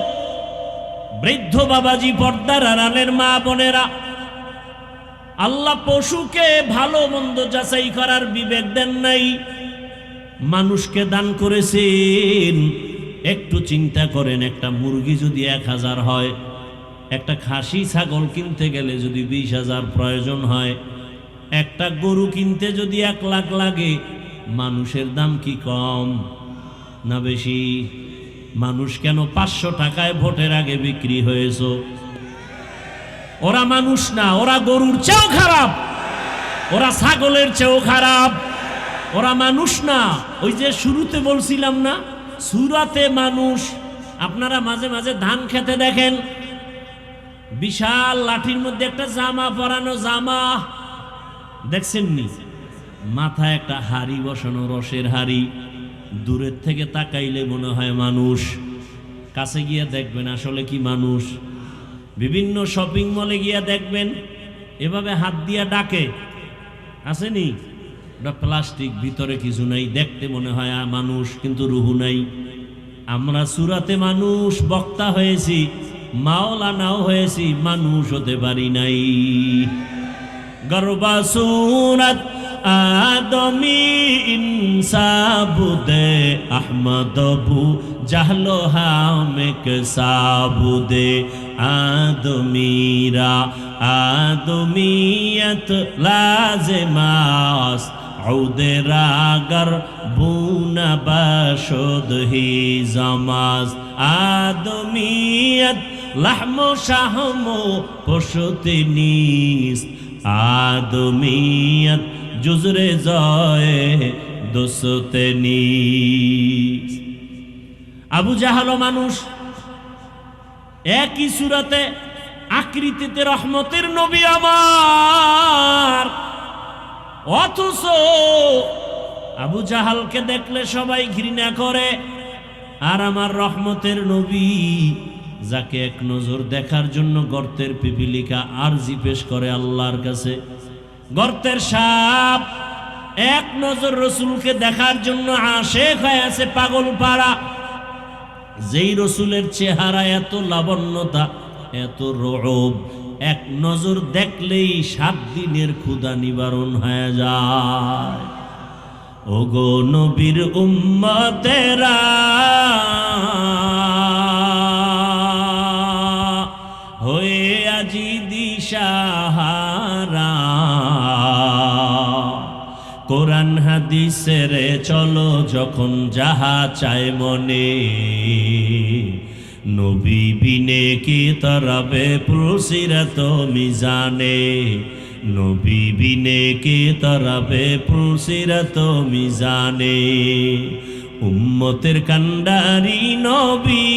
বৃদ্ধ বাবাজি, পর্দার আড়ালের মা বোনেরা, আল্লাহ পশুকে ভালো মন্দ যাচাই করার বিবেক দেন নাই, মানুষকে দান করেছেন। একটু চিন্তা করেন, একটা মুরগি যদি 1000 হয়, একটা খাসি ছাগল কিনতে গেলে যদি 20,000 প্রয়োজন হয়, একটা গরু কিনতে যদি 1 লাখ লাগে, মানুষের দাম কি কম না বেশি? মানুষ কেন 500 টাকায় ভোটের আগে বিক্রি হয়েছ? ওরা মানুষ না, ওরা গরুর চেয়েও খারাপ, ওরা ছাগলের চেয়েও খারাপ, ওরা মানুষ না। ওই যে শুরুতে বলছিলাম না, সূরাতে মানুষ। আপনারা মাঝে মাঝে ধান খেতে দেখেন, বিশাল লাঠির মধ্যে একটা জামা পরানো, জামা দেখছেন নি? মাথায় একটা হাড়ি বসানো, রসের হাড়ি। দূরের থেকে তাকাইলে মনে হয় মানুষ, কাছে গিয়ে দেখবেন আসলে কি মানুষ। বিভিন্ন শপিং মলে গিয়া দেখবেন এভাবে হাত দিয়া ডাকে, আসেনি? ওটা প্লাস্টিক, ভিতরে কিছু নাই, দেখতে মনে হয় মানুষ, কিন্তু রুহু নাই। আমরা সূরাতে মানুষ, বক্তা হয়েছি, মাওলানাও হয়েছি, মানুষ হতে পারি নাই। গরবা সুরাত আদমি ইনসাবুদে আহমদ বু জাহলো হামে সাবুদে আদমিরা আদমিয়ত লাজমাস عود راگر بونا باشد ہی زماز آدمیت لحم و شحم و پشت نیست آدمیت جز رضای دوست نیست আবু জাহাল মানুষ একই সূরাতে আকৃতিতে রহমতের নবী আমার, অথচ আবু জাহালকে দেখলে সবাই ঘৃণা করে। আর আমার রহমতের নবী যাকে এক নজর দেখার জন্য গর্তের পিপিলিকা আরজি পেশ করে আল্লাহর কাছে, গর্তের সাপ এক নজর রসুলকে দেখার জন্য আশেক হয়ে আছে পাগল পাড়া। যেই রসুলের চেহারা এত লাবণ্যতা, এত রূপ, এক নজর দেখলেই 7 দিনের ক্ষুধা নিবারণ হয়ে যায়। ওগো নবীর উম্মতেরা হয়ে আজি দিশাহারা, কোরআন হাদিসের চলো যখন যাহা চায় মনে, নবী বিনে কি তরবে পুলসিরাত মিজানে, নবী বিনে কি তরবে পুলসিরাত মিজানে। উম্মতের কান্ডারি নবী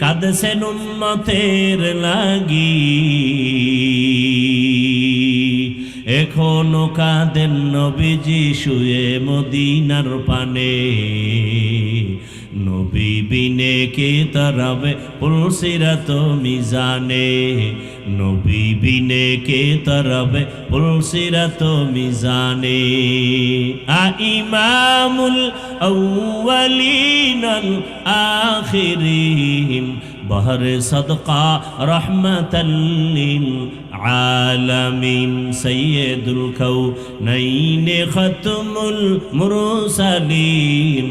কাঁদছেন উম্মতের লাগি, এখনো কাঁদেন নবীজি শুয়ে মদিনার পানে, নবী বিনে কে তরবে পুলসিরাত মিজানে, নবী বিনে কে তরবে পুলসিরাত মিজানে। ইমামুল আউয়ালিন আল আখিরিন বহরে সদকা রহমাতাল লিল আলামিন, সৈয়দুল কাউনাইন খতমুল মুরসালিন,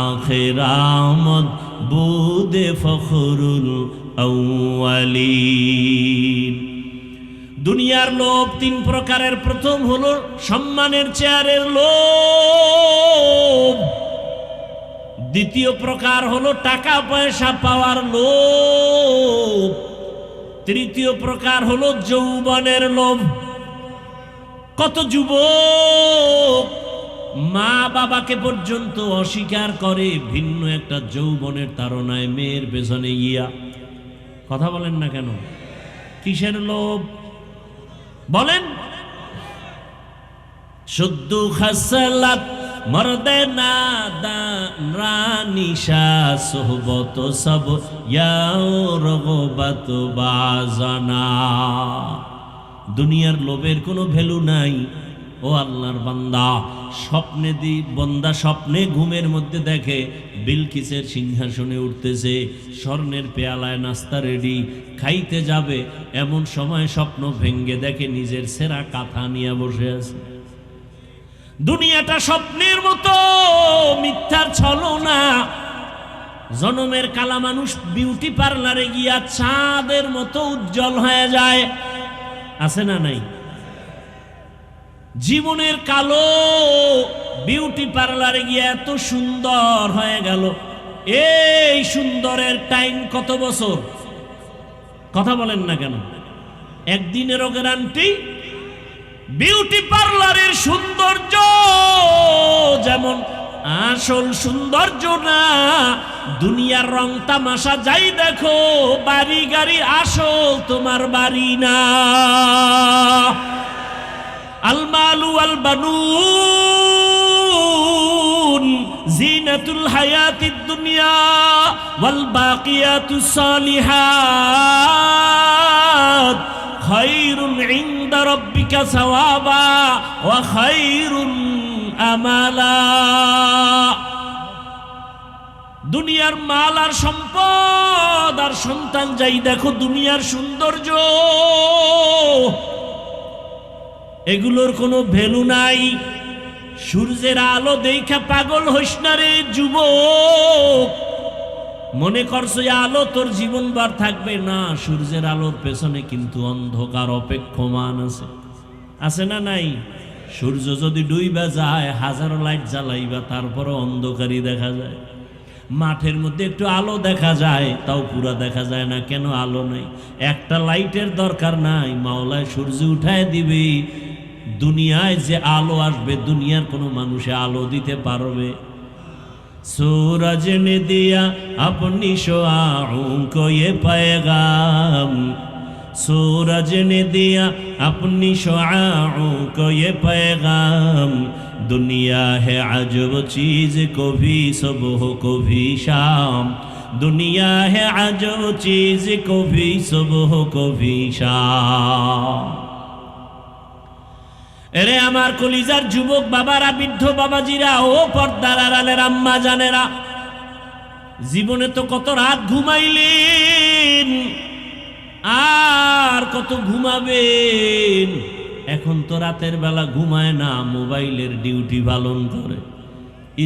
আখির আমদ বুদে ফখরুল আউয়ালিন। দুনিয়ার লোভ 3 প্রকারের। প্রথম হলো সম্মানের চেয়ারের লোভ, দ্বিতীয় প্রকার হলো টাকা পয়সা পাওয়ার লোভ, তৃতীয় প্রকার হলো যৌবনের লোভ। কত যুবক মা বাবাকে পর্যন্ত অস্বীকার করে ভিন্ন একটা যৌবনের তাড়নায় মেয়ের পেছনে গিয়া। কথা বলেন না কেন? কিসের লোভ বলেন? শুদ্ধ খাসলাত মর্দে নাদান রানিশা সোহবত সব ইয়াও রগবত বাজানা। দুনিয়ার লোভের কোনো ভ্যালু নাই। ও আল্লাহর বান্দা, বন্দা স্বপ্নে ঘুমের মধ্যে দেখে বিলকিসের সিংহাসনে উঠতেছে, স্বর্ণের পেয়ালায় নাস্তা রেডি, খাইতে যাবে, এমন সময় স্বপ্ন ভেঙ্গে দেখে নিজের সেরা কাঁথা নিয়ে বসে আছে। দুনিয়াটা স্বপ্নের মতো, মিথ্যার ছলনা। জনমের কালা মানুষ বিউটি পার্লারে গিয়া চাঁদের মতো উজ্জ্বল হয়ে যায়, আছে না নাই? জীবনের কালো বিউটি পার্লারে গিয়ে এত সুন্দর হয়ে গেল। এই সুন্দরের টাইম কত বছর? কথা বলেন না কেন? একদিনেরও গ্যারান্টি। বিউটি পার্লারের সৌন্দর্য যেমন আসল সৌন্দর্য না, দুনিয়ার রং তামাশা যাই দেখো, বাড়ি গাড়ি আসল তোমার বাড়ি না। আল মালু আল বানুন জিনাতুল হায়াতিদ দুনিয়া ওয়াল বাকিয়াতুস সালিহাত খায়রুন ইনদা রাব্বিকা সাওয়াবা ওয়া খায়রুন আমালা। দুনিয়ার মাল আর সম্পদ আর সন্তান যাই দেখো, দুনিয়ার সৌন্দর্য, এগুলোর কোনো ভ্যালু নাই। সূর্যের আলো দেখা পাগল হইস না রে যুবক। মনে করছো এই আলো তোর জীবনভর থাকবে না, সূর্যের আলোর পেছনে কিন্তু অন্ধকার অপেক্ষমান আছে, আছে না নাই? সূর্য যদি ডুইবা যায়, হাজারো লাইট জ্বালাইবা তারপরও অন্ধকারই দেখা যায়। মাঠের মধ্যে একটু আলো দেখা যায়, তাও পুরা দেখা যায় না। কেন? আলো নাই। একটা লাইটের দরকার নাই, মাওলায় সূর্য উঠায় দিবে। দুনিয়ায় যে আলো আসবে, দুনিয়ার কোনো মানুষে আলো দিতে পারবে? सूरज ने दिया अपनी शुआओं को ये पैगाम, सूरज ने दिया अपनी शुआओं को ये पैगाम, दुनिया है अजब चीज कभी सुबह कभी शाम, दुनिया है अजब चीज कभी सुबह कभी शाम। এরে আমার কলিজার যুবক বাবারা, বৃদ্ধ বাবাজিরা, ও পর্দার আড়ালের আম্মা জানেরা, জীবনে তো কত রাত ঘুমাইলেন, আর কত ঘুমাবেন। এখন তো রাতের বেলা ঘুমায় না, মোবাইলের ডিউটি পালন করে।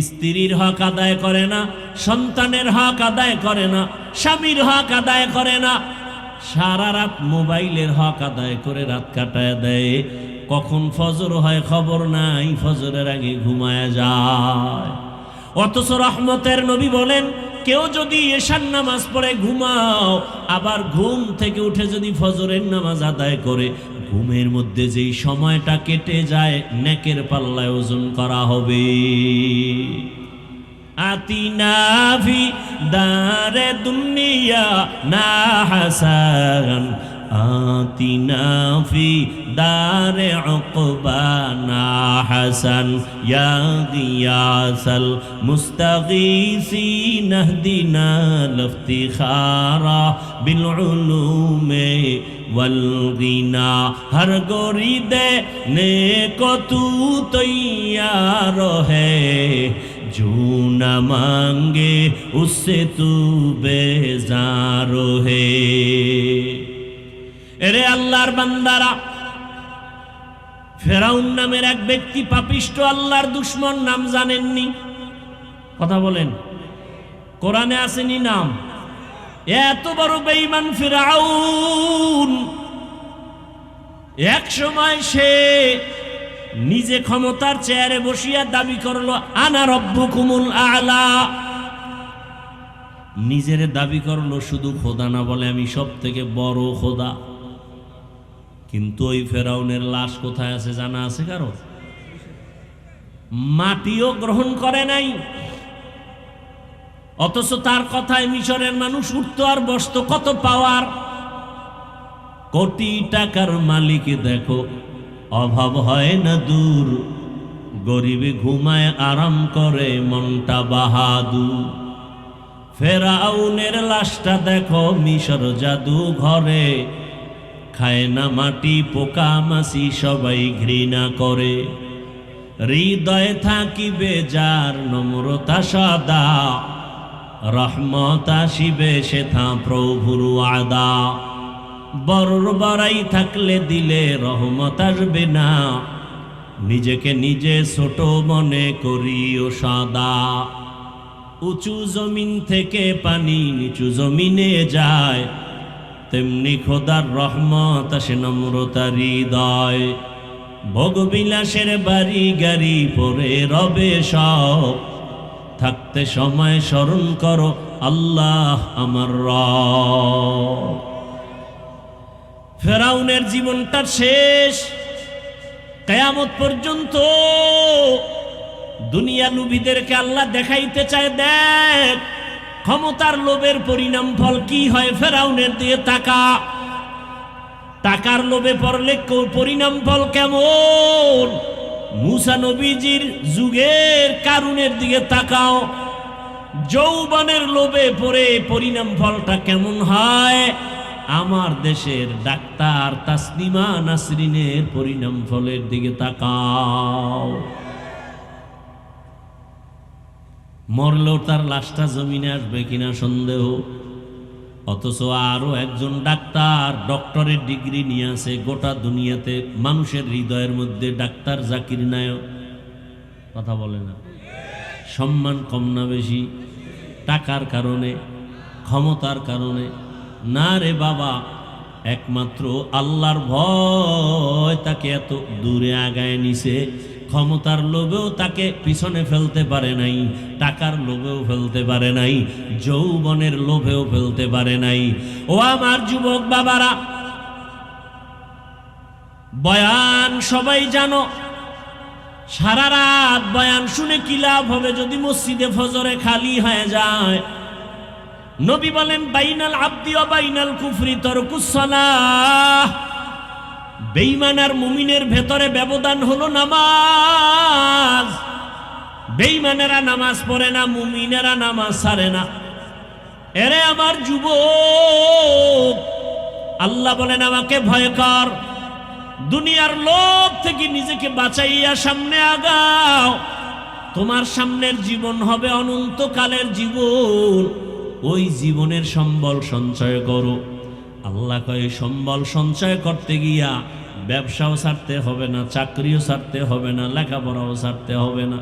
স্ত্রীর হক আদায় করে না, সন্তানের হক আদায় করে না, স্বামীর হক আদায় করে না, সারা রাত মোবাইলের হক আদায় করে রাত কাটায় দেয়। কখন ফজর হয় খবর নাই, ফজরের আগে ঘুমায় যায়। অথচ রহমতের নবী বলেন, কেউ যদি এশার নামাজ পড়ে ঘুমাও, আবার ঘুম থেকে উঠে যদি ফজরের নামাজ আদায় করে, ঘুমের মধ্যে যেই সময়টা কেটে যায় নেকের পাল্লায় ওজন করা হবে। আতিনা ফি দারে দুনিয়া না হাসান, আতিনা ফি দারে উকবা না হাসান, ইয়া গিয়াসাল মুস্তাগীসিন ইহদিনা লিফতিখারা বিল উলুমে वल गिना, हर गोरी देने को तू तैयार है, जो न मांगे उससे तू बेजार है। এরে আল্লাহর বান্দারা, ফেরাউন নামের এক ব্যক্তি পাপিষ্ঠ আল্লাহর দুশমন, নাম জানেননি? কথা বলেন, কোরআনে আসেনি নাম? এত বড় বেঈমান ফিরাউন, এক সময় সে নিজে ক্ষমতার চেয়ারে বসিয়া দাবি করলো, আনা রব্বুকুমুল আলা। নিজের দাবি করলো, শুধু খোদা না বলে আমি সব থেকে বড় খোদা। কিন্তু ওই ফেরাউনের লাশ কোথায় আছে জানা আছে কারো? মাটিও গ্রহণ করে নাই। অথচ তার কথায় মিশরের মানুষ উঠতো আর বসতো। কত পাওয়ার! কোটি টাকার মালিক দেখো, অভাব হয় না দূর, গরিবে ঘুমায় আরাম করে মনটা বাহাদুর। ফেরাউনের লাশটা দেখো মিশর জাদু ঘরে, খায় না মাটি পোকা মাছি সবাই ঘৃণা করে। হৃদয়ে থাকিবে যার নম্রতা সদা, রহমত আসিবে সেথা প্রভুর ওয়াদা। বড়র বড়াই থাকলে দিলে রহমত আসবে না, নিজেকে নিজে ছোট মনে করিও সদা। উঁচু জমিন থেকে পানি নিচু জমিনে যায়, তেমনি খোদার রহমত আসে নম্রতা হৃদয়। ভোগবিলাসের বাড়ি গাড়ি পরে রবে সব, থাকতে সময় স্মরণ করো আল্লাহ আমার রব। ফেরাউনের জীবনটা শেষ। কিয়ামত পর্যন্ত দুনিয়া লোভীদেরকে আল্লাহ দেখাইতে চায়, দেখ ক্ষমতার লোভের পরিণাম ফল কি হয়। ফেরাউনের দিয়ে তাকা, টাকার লোভে পড়লে পরিণাম ফল কেমন। মুসা নবীজির যুগের কারুনের দিকে তাকাও, যৌবনের লোভে পড়ে পরিণাম ফলটা কেমন হয়। আমার দেশের ডাক্তার তাসলিমা নাসরিনের পরিণাম ফলের দিকে তাকাও। মরলেও তার লাশটা জমিনে আসবে কিনা সন্দেহ। অথচ আরো একজন ডাক্তার ডক্টরের ডিগ্রি নিয়ে আছে, গোটা দুনিয়াতে মানুষের হৃদয়ের মধ্যে ডাক্তার জাকির নায়ক। কথা বলে না। সম্মান কম না বেশি? টাকার কারণে, ক্ষমতার কারণে? না রে বাবা, একমাত্র আল্লাহর ভয় তাকে এত দূরে আগায় নিছে। ক্ষমতার লোভেও তাকে পিছনে ফেলতে পারে নাই, টাকার লোভেও ফেলতে পারে নাই, যৌবনের লোভেও ফেলতে পারে নাই। ও আমার যুবক বাবারা, বয়ান সবাই জানো, সারা রাত বয়ান শুনে কি লাভ হবে যদি মসজিদে ফজরে খালি হয়ে যায়? নবী বলেন, বাইনাল আবদি ওয়া বাইনাল কুফরি তারকুস সালাহ। বেঈমান আর মুমিনের ভেতরে ব্যবধান হলো নামাজ। বেঈমানেরা নামাজ পড়ে না, মুমিনেরা নামাজ ছাড়ে না। এরে আমার যুবক, আল্লাহ বলেন আমাকে ভয় কর, দুনিয়ার লোভ থেকে নিজেকে বাঁচাইয়া সামনে আগাও। তোমার সামনের জীবন হবে অনন্তকালের জীবন। ওই জীবনের সম্বল সঞ্চয় করো। আল্লাহ কয় সম্বল সঞ্চয় করতে গিয়া ব্যবসাও ছাড়তে হবে না, চাকরিও ছাড়তে হবে না, লেখাপড়াও ছাড়তে হবে না।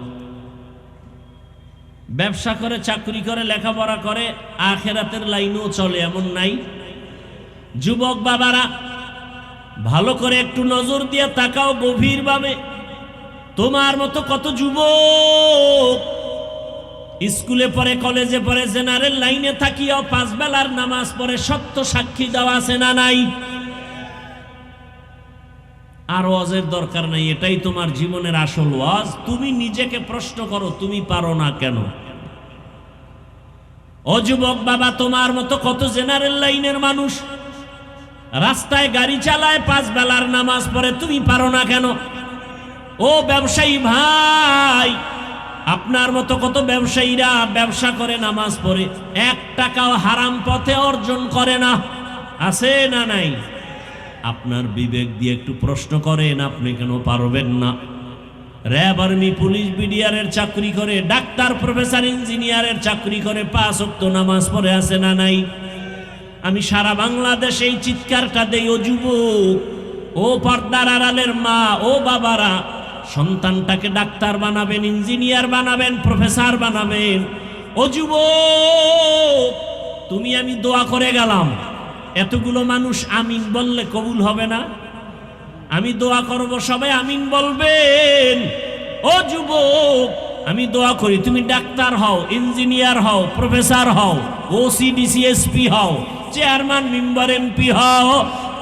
ব্যবসা করে, চাকরি করে, লেখাপড়া করে, আখিরাতের লাইনেও চলে, এমন নাই? যুবক বাবারা, ভালো করে একটু নজর দিয়ে তাকাও গভীরভাবে। তোমার মতো কত যুবক স্কুলে পড়ে, কলেজে পড়ে, জেনারেল লাইনে থাকিও 5 বেলার নামাজ পড়ে, সত্য সাক্ষী দেওয়া আছে না নাই? আর ওয়াজের দরকার নাই, এটাই তোমার জীবনের আসল ওয়াজ। তুমি নিজেকে প্রশ্ন করো, তুমি পারো না কেন? ও যুবক বাবা, তোমার মতো কত জেনারেল লাইনের মানুষ রাস্তায় গাড়ি চালায়, 5 বেলার নামাজ পড়ে, তুমি পারো না কেন? ও ব্যবসায়ী ভাই, আপনার মতো কত ব্যবসায়ীরা ব্যবসা করে, নামাজ পড়ে, 1 টাকাও হারাম পথে অর্জন করে না, আছে না নাই? আপনার বিবেক দিয়ে একটু প্রশ্ন করেন, আপনি কেন পারবেন না? র্যাব, আর্মি, পুলিশ, বিডিআরের চাকরি করে, ডাক্তার, প্রফেসর, ইঞ্জিনিয়ারের চাকরি করে, 5 ওয়াক্ত নামাজ পড়ে, আছে না নাই? আমি সারা বাংলাদেশে এই চিৎকারটা দেই, ও যুবক, ও পর্দার আড়ালের মা, ও বাবারা, সন্তানটাকে ডাক্তার বানাবেন, ইঞ্জিনিয়ার বানাবেন, প্রফেসর বানাবেন। ও যুবক, তুমি আমি দোয়া করে গেলাম, এতগুলো মানুষ আমিন বললে কবুল হবে না? আমি দোয়া করব, সবাই আমিন বলবেন। ও যুবক, আমি দোয়া করি তুমি ডাক্তার হও, ইঞ্জিনিয়ার হও, প্রফেসর হও, ওসি, ডিসি, এসপি হও, চেয়ারম্যান, মেম্বার, এমপি হও,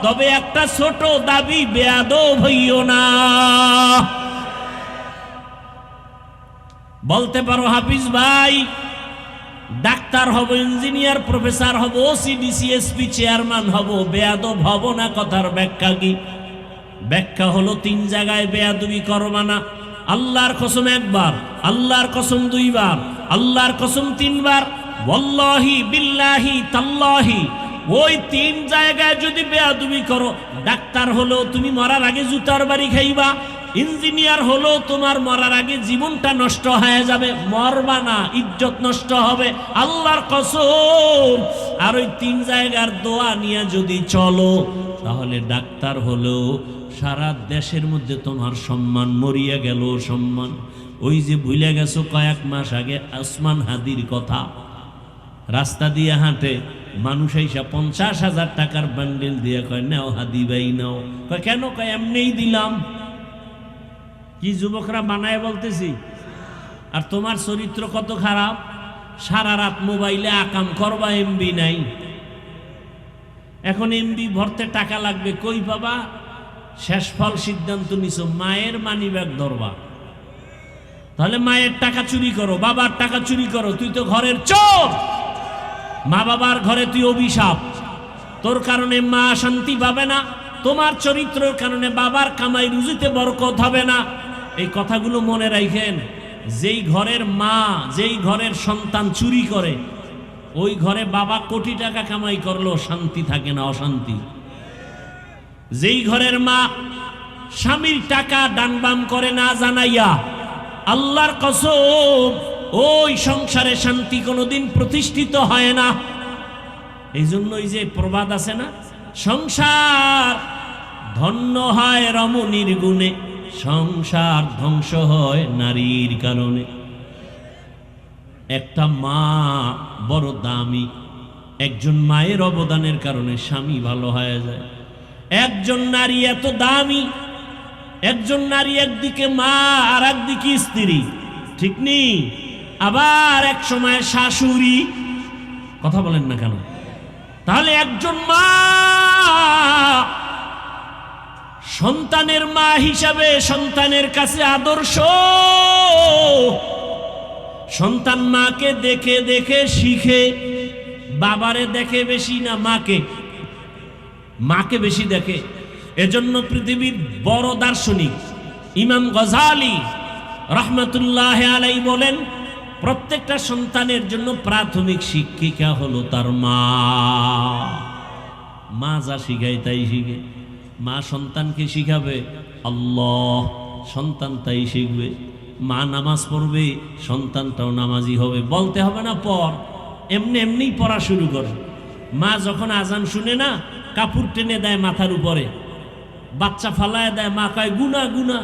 তবে একটা ছোট দাবি, বেয়াদব হইও না। বলতে পারো হাফিজ ভাই, ডাক্তার হব, ইঞ্জিনিয়ার, প্রফেসর হব, ওসি, ডিসি, এসপি, চেয়ারম্যান হব, বেয়াদব হব না। কথার ব্যাখ্যা কি? ব্যাখ্যা হলো 3 জায়গায় বেয়াদবি করবা না। আল্লাহর কসম 1 বার, আল্লাহর কসম 2 বার, আল্লাহর কসম 3 বার, ওয়াল্লাহি বিল্লাহি তাল্লাহি। ওই 3 জায়গায় যদি বেয়াদবি করো, ডাক্তার হলো তুমি মরার আগে জুতার বাড়ি খাইবা, ইঞ্জিনিয়ার হলো তোমার মরার আগে জীবনটা নষ্ট হয়ে যাবে, মরবা না, ইজ্জত নষ্ট হবে, আল্লাহর কসম। আর ওই 3 জায়গার দোয়া নিয়ে যদি চলো, তাহলে ডাক্তার হলো সারা দেশের মধ্যে তোমার সম্মান মরিয়া গেল। সম্মান ওই যে ভুলে গেছো কয়েক মাস আগে ওসমান হাদির কথা, রাস্তা দিয়ে হাঁটে, মানুষ এসে 50,000 টাকার বান্ডেল দিয়ে কয়, নাও হাদি ভাই নাও। কয় কেন? কয় এমনিই দিলাম। কি যুবকরা বানায় বলতেছি? আর তোমার চরিত্র কত খারাপ, সারা রাত মোবাইলে আকাম করবা, এমবি নাই। এখন এমবি ভরতে টাকা লাগবে, কই পাবা? শেষ ফল সিদ্ধান্ত নিছো মায়ের মানিব্যাগ ধরবা। তাহলে মায়ের টাকা চুরি করো, বাবার টাকা চুরি করো, তুই তো ঘরের চোর। মা বাবার ঘরে তুই অভিশাপ, তোর কারণে মা শান্তি পাবে না, তোমার চরিত্রের কারণে বাবার কামাই রুজিতে বরকত হবে না। এই কথাগুলো মনে রাখেন। যেই ঘরের মা, যেই ঘরের সন্তান চুরি করে, ওই ঘরে বাবা কোটি টাকা কামাই করলেও শান্তি থাকে না, অশান্তি। যেই ঘরের মা স্বামীর টাকা ডানবাম করে না জানাইয়া, আল্লাহর কসম ওই সংসারে শান্তি কোনোদিন প্রতিষ্ঠিত হয় না। এই জন্যই যে প্রবাদ আছে না, সংসার ধন্য হয় রমণীর গুণে, সংসার ধ্বংস হয় নারীর কারণে। একটা মা বড় দামি, একজন মায়ের অবদানের কারণে স্বামী ভালো হয়ে যায়। একজন নারী এত দামি, একজন নারী একদিকে মা আর একদিকে স্ত্রী, ঠিক নেই? আবার এক সময় শাশুড়ি, কথা বলেন না কেন? তাহলে একজন মা সন্তানের মা হিসাবে সন্তানের কাছে আদর্শ। সন্তান মাকে দেখে দেখে শিখে, বাবারে দেখে বেশি না মাকে, মাকে বেশি দেখে। এজন্য পৃথিবীর বড় দার্শনিক ইমাম গজালি রহমতুল্লাহ আলাইহি বলেন, প্রত্যেকটা সন্তানের জন্য প্রাথমিক শিক্ষিকা হলো তার মা। মা যা শিখায় তাই শিখে। মা সন্তানকে শিখাবে আল্লাহ, সন্তান তাই শিখবে। মা নামাজ পড়বে, সন্তানটাও নামাজি হবে। বলতে হবে না পড়, এমনি এমনি পড়া শুরু করে। মা যখন আজান শুনে না, কাপড় টেনে দেয় মাথার উপরে, বাচ্চা ফালায় দেয়, মা কয় গুনা গুনা।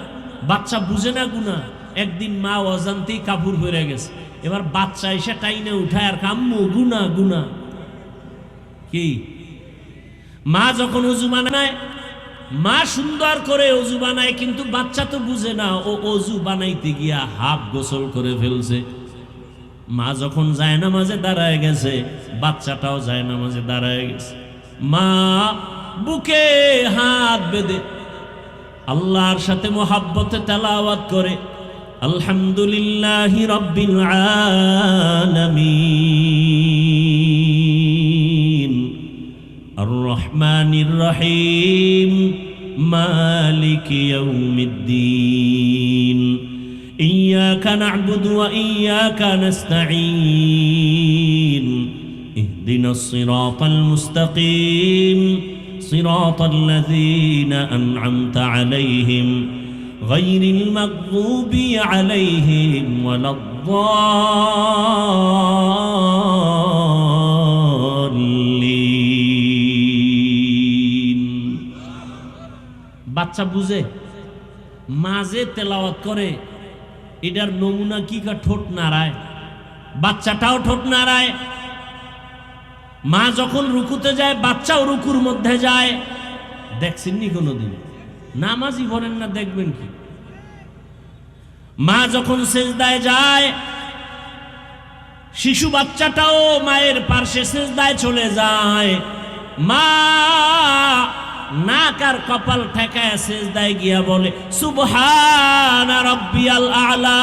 বাচ্চা বুঝে না গুনা। একদিন মা অজান্তেই কাপড় পরে গেছে, এবার বাচ্চা এসে টাইনে উঠায় আর কাম্মু গুনা গুনা। কি মা যখন অজু বানায়, মা সুন্দর করে অজু বানায়, কিন্তু বাচ্চা তো বুঝে না ও অজু বানাইতে গিয়া হাফ গোসল করে ফেলছে। মা যখন জায়নামাজে দাঁড়ায় গেছে, বাচ্চাটাও জায়নামাজে দাঁড়ায় গেছে। মা বুকে হাত বেঁধে আল্লাহর সাথে মোহাব্বতে তেলাওয়াত করে আলহামদুলিল্লাহি রাব্বিল আলামিন আর রহমানির রহিম মালিকি ইয়াউমিদ্দিন ইয়্যাকা না'বুদু ওয়া ইয়্যাকা নাস্তাঈন ইহদিনাস সিরাতাল মুস্তাকিম সিরাতাল লাযীনা আন'আমতা আলাইহিম গায়রিল মাগযুবি আলাইহিম ওয়ালাদ-দাল্লিন। বাচ্চা বুঝে, মাঝে তেলাওয়াত করে, এটার নমুনা কি? ঠোঁট নাড়ায়, বাচ্চাটাও ঠোঁট নাড়ায়। মা যখন রুকুতে যায়, বাচ্চাও রুকুর মধ্যে যায়। দেখছেননি কোনোদিন? নামাজি বলেন না, দেখবেন কি? মা যখন সেজদায় যায়, শিশু বাচ্চাটাও মায়ের পার্শ্বে সেজদায় চলে যায়। মা নাক আর কপাল ঠেকায় সেজদায় গিয়া বলে সুবহানা রাব্বিয়াল আ'লা।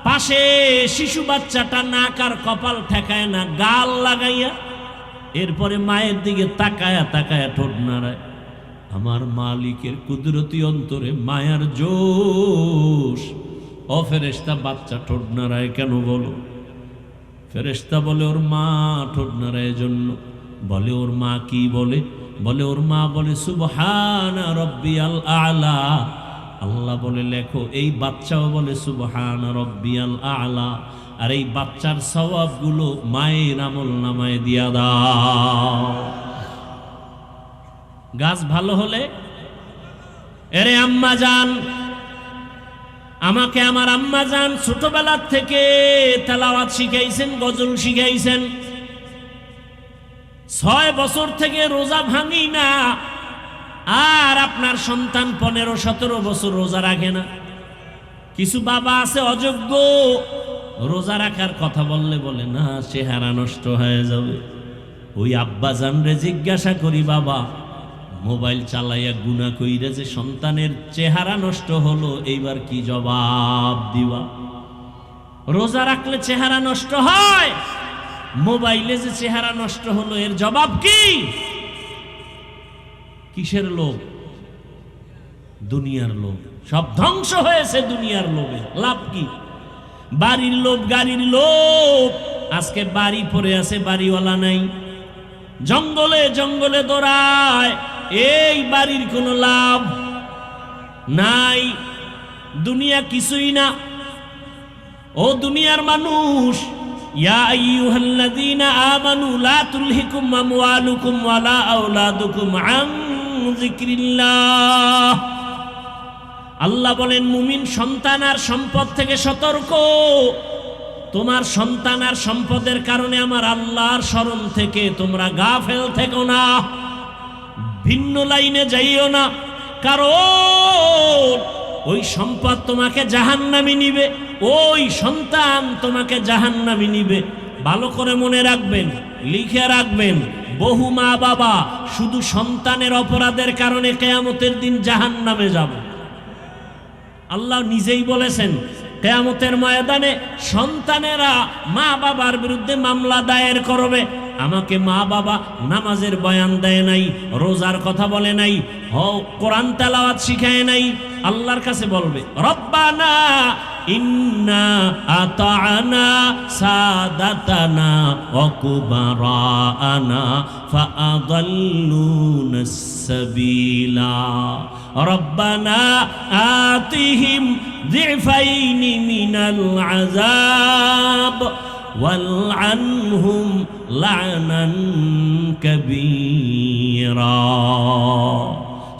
পাশে শিশু বাচ্চাটা নাক আর কপাল ঠেকায় না, গাল লাগাইয়া এরপরে মায়ের দিকে তাকায়া তাকায়া ঠোঁট নাড়ায়। আমার মালিকের কুদরতি অন্তরে মায়ার জোশ। ও ফেরেশতা, বাচ্চা ঠোঁট নাড়ায় কেন বলো? ফেরেশতা বলে ওর মা ঠোঁট নাড়ায় জন্য। বলে ওর মা কি বলে? বলে ওর মা বলে সুবহানা রাব্বিয়াল আ'লা। আল্লাহ বলে লেখো, এই বাচ্চাও বলে সুবহানা রাব্বিয়াল আ'লা। আর এই বাচ্চার সওয়াবগুলো মায়ের আমল নামায় দিয়া দাও। গাছ ভালো হলে, এরে আম্মা জান, আমাকে আমার আম্মা জান ছোটবেলার থেকে তেলাওয়াত শিখাইছেন, গজল শিখাইছেন। 6 বছর থেকে রোজা ভাঙি না। আর আপনার সন্তান 15-17 বছর রোজা রাখে না। কিছু বাবা আছে অযোগ্য, রোজা রাখার কথা বললে বলে না, চেহারা নষ্ট হয়ে যাবে। ওই আব্বা জানরে জিজ্ঞাসা করি, বাবা মোবাইল চালাইয়া গুনাহ কইরা যে সন্তানের চেহারা নষ্ট হলো, এইবার কি জবাব দিবা? রোজা রাখলে চেহারা নষ্ট হয়, মোবাইলে যে চেহারা নষ্ট হলো, এর জবাব কি? কিসের লোভ? দুনিয়ার লোভ। সব ধ্বংস হয়েছে দুনিয়ার লোভে। লাভ কি? বাড়ির লোভ, গাড়ির লোভ। আজকে বাড়ি পড়ে আছে, বাড়িওয়ালা নাই। জঙ্গলে জঙ্গলে দৌড়ায়, এই বাড়ির কোনো লাভ নাই। দুনিয়া কিছুই না। ও দুনিয়ার মানুষ, ইয়া আইয়ুহাল্লাযীনা আমানু লা তুলহিকুম আমওয়ালুকুম ওয়ালা আওলাদুকুম আন যিকরিল্লাহ। আল্লাহ বলেন মুমিন সন্তান আর সম্পদ থেকে সতর্ক। তোমার সন্তান আর সম্পদের কারণে আমার আল্লাহর স্মরণ থেকে তোমরা গাফেল থেকো না, ভিন্ন লাইনে যাইও না, কারণ ওই সম্পদ তোমাকে জাহান্নামে নিবে, ওই সন্তান তোমাকে জাহান্নামে নিবে। ভালো করে মনে রাখবেন, লিখে রাখবেন, বহু মা বাবা শুধু সন্তানের অপরাধের কারণে কিয়ামতের দিন জাহান্নামে যাবে। আল্লাহ নিজেই বলেছেন কিয়ামতের ময়দানে সন্তানেরা মা বাবার বিরুদ্ধে মামলা দায়ের করবে। আমাকে মা বাবা নামাজের বয়ান দেয় নাই, রোজার কথা বলে নাই, কোরআন তেলাওয়াত শিখায় নাই, আল্লাহর কাছে বলবে রব্বানা ইন্না আতা'না সাদাতানা ওয়া কুবারানা ফাআদাল্লুনাস সাবিলা রব্বানা আতিহিম যিফাইনি মিনাল আযাব ওয়ালআনহুম লা'নান কাবীরা।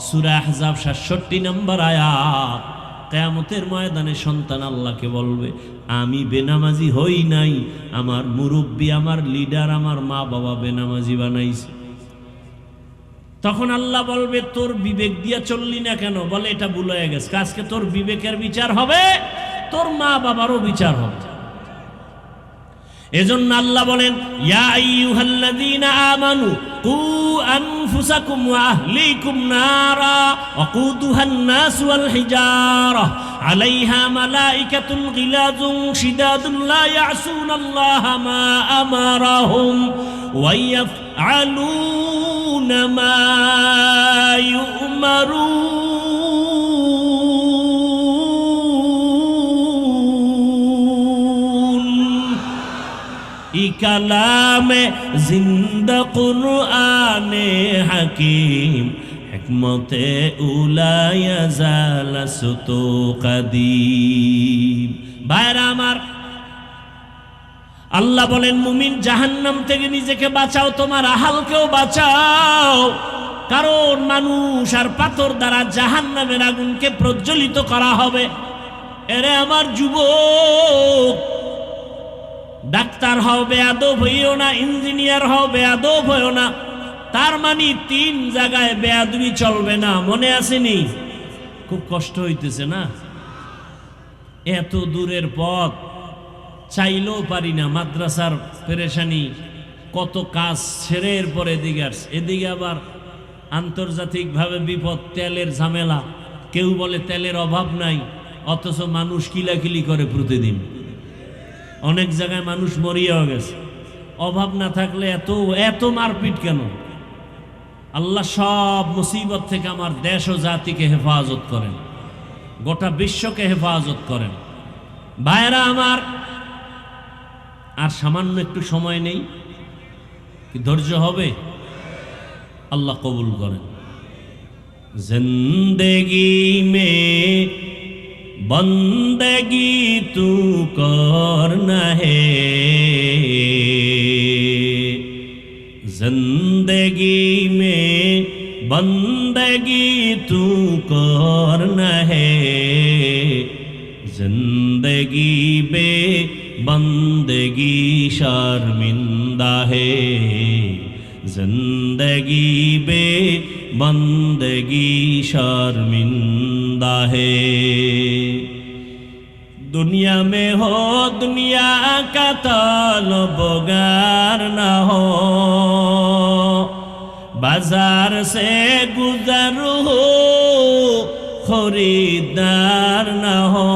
সূরা আহজাব ৬৭ নম্বর আয়াত। কিয়ামতের ময়দানে সন্তান আল্লাহকে বলবে আমি বেনামাজি হই নাই, আমার মুরব্বী, আমার লিডার, আমার মা বাবা বেনামাজি বানাইছে। তখন আল্লাহ বলবে তোর বিবেক দিয়া চললি না কেন? বলে এটা ভুল হয়ে গেছে, আজকে তোর বিবেকের বিচার হবে, তোর মা বাবারও বিচার হবে। এজন্য আল্লাহ বলেন ইয়া আইয়ুহাল্লাযীনা আমানু কু আনফুসাকুম ওয়া আহলিকুম নারা ওয়াকুদুহান নাস ওয়াল হিজারা আলাইহা মালাইকাতুন গিলাযুন শিদাদুন লা ইয়াসুনাল্লাহা মা আমারাহুম ওয়া ইয়াফআলুনা মা ইউমারুন। কালামে জিন্দা কুরআনে হাকিম হিকমতে উলায়া জালাসতু কাদিম। ভাইরা আমার, আল্লাহ বলেন মুমিন জাহান্নাম থেকে নিজেকে বাঁচাও, তোমার আহালকেও বাঁচাও, কারণ মানুষ আর পাথর দ্বারা জাহান্নামের আগুনকে প্রজ্বলিত করা হবে। এরে আমার যুবক, ডাক্তার হও বেয়াদব হইও না, ইঞ্জিনিয়ার হও বেয়াদব হইও না। তার মানে 3 জায়গায় বেয়াদবি চলবে না, মনে আসেনি? খুব কষ্ট হইতেছে না? এত দূরের পথ চাইলেও পারি না, মাদ্রাসার পেরেশানি, কত কাজ ছেড়ে এরপর এদিকে আবার আন্তর্জাতিকভাবে বিপদ, তেলের ঝামেলা। কেউ বলে তেলের অভাব নাই, অথচ মানুষ কিলাকিলি করে প্রতিদিন। অনেক জায়গায় মানুষ মরিয়াও গেছে। অভাব না থাকলে এত মারপিট কেন? আল্লাহ সব মুসিবত থেকে আমার দেশ ও জাতিকে হেফাজত করেন, গোটা বিশ্বকে হেফাজত করেন। ভাইরা আমার, আর সামান্য একটু সময় নেই, কি ধৈর্য হবে? আল্লাহ কবুল করেন। জিন্দেগি মে बंदगी तू करना है, जिंदगी में बंदगी तू करना है, जिंदगी बे बंदगी शर्मिंदा है, जिंदगी बे बंदगी शर्मिंदा है। दुनिया में हो दुनिया का तलबगार न हो, बाजार से गुजर हो खरीदार न हो।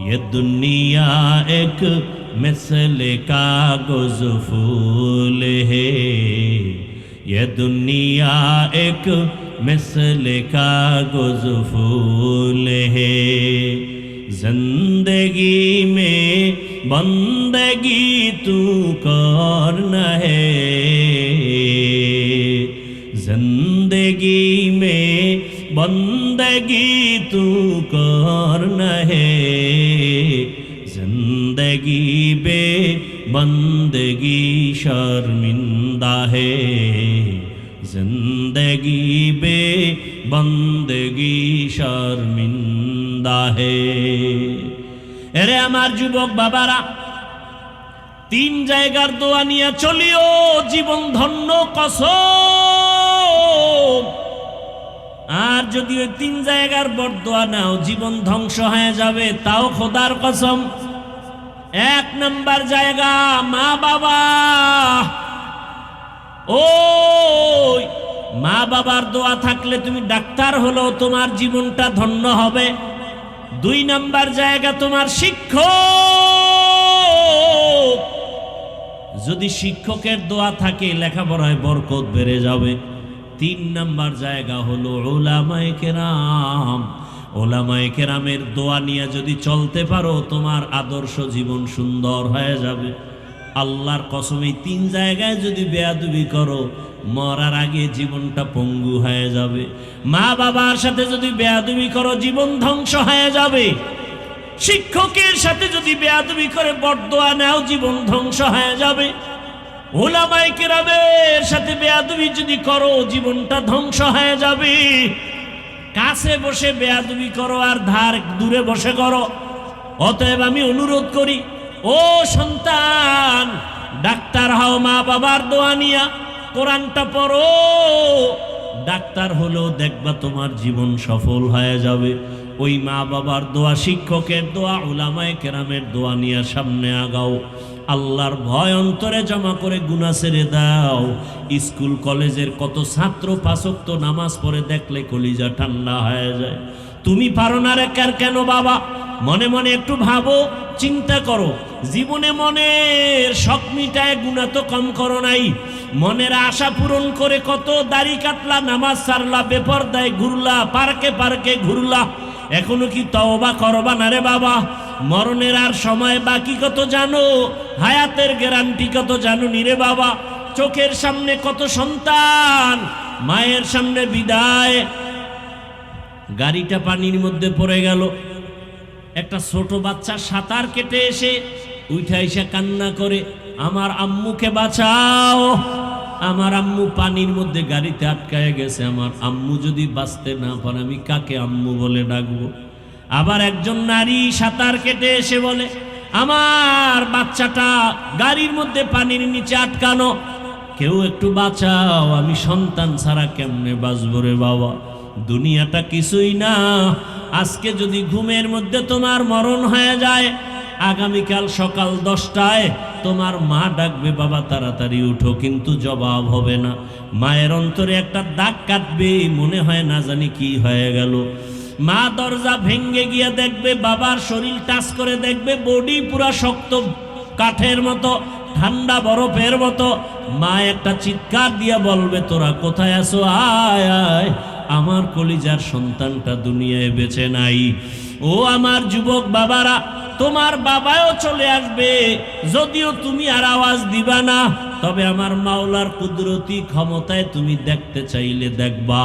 ये दुनिया एक मिसले कागज फूल है, ये दुनिया एक मिसले कागज फूल है, जिंदगी में बंदगी तू करना है, जिंदगी में बंदगी तू करना है, जिंदगी बे बंदगी शर्मिंदा है, जिंदगी बे बंदगी शर्मिंदा है। এরে আমার যুবক বাবারা, তিন জায়গার দোয়া নিয়ে চলিও, জীবন ধন্য কসম। আর যদি ওই তিন জায়গার বরদোয়া নাও, জীবন ধ্বংস হয়ে যাবে, তাও খোদার কসম। এক নাম্বার জায়গা মা বাবা। ওই মা বাবার দোয়া থাকলে তুমি ডাক্তার হলো, তোমার জীবনটা ধন্য হবে। দুই নাম্বার জায়গা তোমার শিক্ষক, যদি শিক্ষকের দোয়া থাকে লেখাপড়ায় বরকত বেড়ে যাবে। তিন নাম্বার জায়গা হলো উলামায়ে কেরাম। উলামায়ে কেরামের দোয়া নিয়ে যদি চলতে পারো, তোমার আদর্শ জীবন সুন্দর হয়ে যাবে। আল্লাহর কসম, এই তিন জায়গায় যদি বেয়াদবি করো, মরার আগে জীবনটা পঙ্গু হয়ে যাবে। মা বাবার সাথে যদি বেয়াদবি করো, জীবন ধ্বংস হয়ে যাবে। শিক্ষকের সাথে যদি বেয়াদবি করে বরদোয়া নাও, জীবন ধ্বংস হয়ে যাবে। উলামায়ে কেরামের সাথে বেয়াদবি যদি করো, জীবনটা ধ্বংস হয়ে যাবে। কাছে বসে বেয়াদবি করো আর ধার দূরে বসে করো। অতএব আমি অনুরোধ করি, ও সন্তান, ডাক্তার হও মা বাবার দোয়া নিয়া, কোরআনটা পড়ো। ডাক্তার হলেও দেখবা তোমার জীবন সফল হয়ে যাবে। ওই মা বাবার দোয়া, শিক্ষকের দোয়া, উলামায়ে কেরামের দোয়া নিয়ে সামনে আগাও। আল্লাহর ভয় অন্তরে জমা করে গুনাহ ছেড়ে দাও। স্কুল কলেজের কত ছাত্র পাঁচ ওয়াক্ত নামাজ পড়ে দেখলে কলিজা ঠান্ডা হয়ে যায়। তুমি পারো না রে কেন বাবা? মনে মনে একটু ভাবো, চিন্তা করো। জীবনে মনের শখ মিটায়, গুনাহ তো কম করো নাই। মনের আশা পূরণ করে কত দাড়ি কাটলা, নামাজ ছাড়লা, বেপরদায় ঘুরলা, পার্কে পার্কে ঘুরলা। এখনো কি তওবা করবা না রে বাবা? মরণের আর সময় বাকি কত জানো? হায়াতের গ্যারান্টি কত জানো নি রে বাবা? চোখের সামনে কত সন্তান মায়ের সামনে বিদায়, গাড়িটা পানির মধ্যে পড়ে গেল। একটা ছোট বাচ্চা সাঁতার কেটে এসে উঠে এসে কান্না করে, আমার আম্মুকে বাঁচাও, আমার আম্মু পানির মধ্যে গাড়িতে আটকায় গেছে, আমার আম্মু যদি বাঁচতে না পারে আমি কাকে আম্মু বলে ডাকবো? আবার একজন নারী সাঁতার কেটে এসে বলে, আমার বাচ্চাটা গাড়ির মধ্যে পানির নিচে আটকানো, কেউ একটু বাঁচাও, আমি সন্তান ছাড়া কেমনে বাঁচবো রে বাবা? দুনিয়াটা কিছুই না। আজকে যদি ঘুমের মধ্যে তোমার মরণ হয়ে যায়, আগামীকাল সকাল 10টায় তোমার মা ডাকবে, বাবা তাড়াতাড়ি উঠো, কিন্তু জবাব হবে না। মায়ের অন্তরে একটা দাগ কাটবে, মনে হয় না জানি কি হয়ে গেল। মা দরজা ভেঙ্গে গিয়ে দেখবে, বাবার শরীর টাচ করে দেখবে বডি পুরা শক্ত কাঠের মতো, ঠান্ডা বরফের মতো। মা একটা চিৎকার দিয়ে বলবে, তোরা কোথায় আছো? আয় আয়, আমার কলিজার সন্তানটা দুনিয়ায় বেঁচে নাই। ও আমার যুবক বাবারা, তোমার বাবাও চলে আসবে, যদিও তুমি আর আওয়াজ দিবা না, তবে আমার মাওলার কুদরতি ক্ষমতায় তুমি দেখতে চাইলে দেখবা।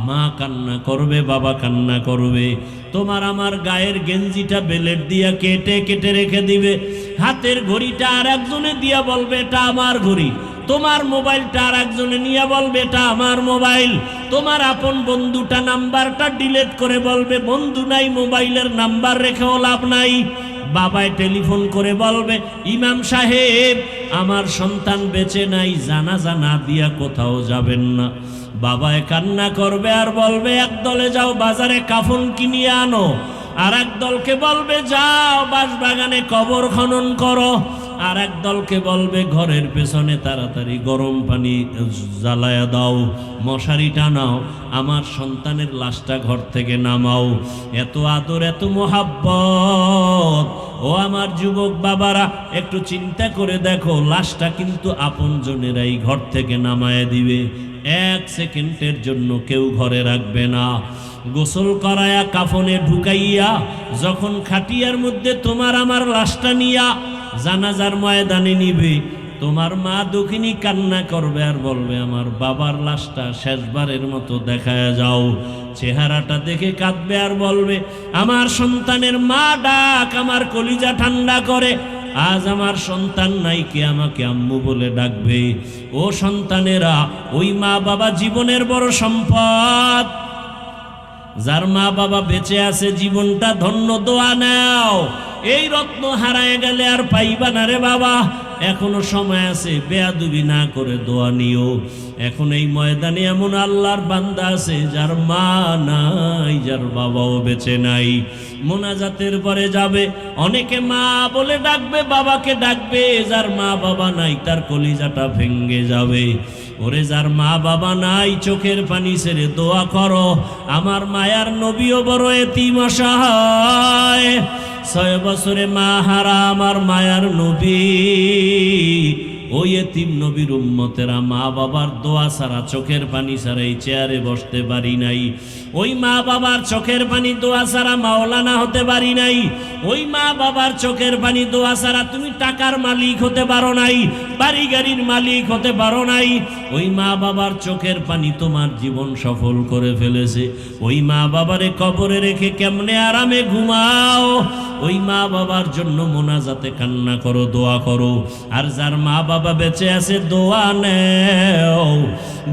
মা কান্না করবে, বাবা কান্না করবে। তোমার আমার গায়ের গেঞ্জিটা বেলেট দিয়া কেটে কেটে রেখে দিবে। হাতের ঘড়িটা আর একজনে দিয়া বলবে, এটা আমার ঘড়ি। তোমার মোবাইলটা আর একজনে নিয়ে বলবে, এটা আমার মোবাইল। তোমার আপন বন্ধুটা নাম্বারটা ডিলিট করে বলবে, বন্ধু নাই, মোবাইলের নাম্বার রেখেও লাভ নাই। বাবায় টেলিফোন করে বলবে, ইমাম সাহেব আমার সন্তান বেঁচে নাই, জানাজা না দিয়া কোথাও যাবেন না। বাবায় কান্না করবে আর বলবে, এক দলে যাও বাজারে কাফন কিনিয়ে আনো, আর এক দলকে বলবে যাও বাঁশবাগানে কবর খনন করো, আর এক দলকে বলবে ঘরের পেছনে তাড়াতাড়ি গরম পানি জ্বালায়া দাও, মশারি টানাও, আমার সন্তানের লাশটা ঘর থেকে নামাও। এত আদর, এত মোহাব্বত। ও আমার যুবক বাবারা, একটু চিন্তা করে দেখো, লাশটা কিন্তু আপনজনেরাই ঘর থেকে নামায় দিবে। 1 সেকেন্ডের জন্য কেউ ঘরে রাখবে না। গোসল করায়া কাফনে ঢুকাইয়া যখন খাটিয়ার মধ্যে তোমার আমার লাশটা নিয়া জানাজার ময়দানে নিবে, তোমার মা দুঃখিনী কান্না করবে আর বলবে, আমার বাবার লাশটা শেষবারের মতো দেখায় যাও। চেহারাটা দেখে কাঁদবে আর বলবে, আমার সন্তানের মা ডাক আমার কলিজা ঠান্ডা করে। আজ আমার সন্তান নাই, কে আমাকে আম্মু বলে ডাকবে? ও সন্তানেরা, ওই মা বাবা জীবনের বড় সম্পদ। যার মা বাবা বেঁচে আছে জীবনটা ধন্য, দোয়া নাও। এই রত্ন হারায় গেলে আর পাইবা না রে বাবা। এখনো সময় আছে, বেয়াদবি না করে দোয়া নিও। এখন এই ময়দানে এমন আল্লাহর বান্দা আছে যার মা নাই, যার বাবাও বেঁচে নাই। মোনাজাতের পরে যাবে, অনেকে মা বলে ডাকবে, বাবাকে ডাকবে। যার মা বাবা নাই তার কলিজাটা ভেঙ্গে যাবে। ওরে যার মা বাবা নাই, চোখের পানি ছেড়ে দোয়া করো। আমার মায়ার নবীও বড় এতিম অসহায়, 6 বছরে মা হারা আমার মায়ার নবী। ওই এতিম নবীর উম্মতেরা মা বাবার দোয়া ছাড়া, চোখের পানি ছাড়া এই চেয়ারে বসতে পারি নাই। ওই মা বাবার চোখের পানি দোয়া ছাড়া মাওলানা হতে পারি নাই। ওই মা বাবার চোখের পানি দোয়া ছাড়া তুমি টাকার মালিক হতে পারো নাই, বাড়ি গাড়ির মালিক হতে পারো নাই। ওই মা বাবার চোখের পানি তোমার জীবন সফল করে ফেলেছে। ওই মা বাবারে কবরে রেখে কেমনে আরামে ঘুমাও? ওই মা বাবার জন্য মোনাজাতে কান্না করো, দোয়া করো। আর যার মা বাবা বেঁচে আছে দোয়া নেও।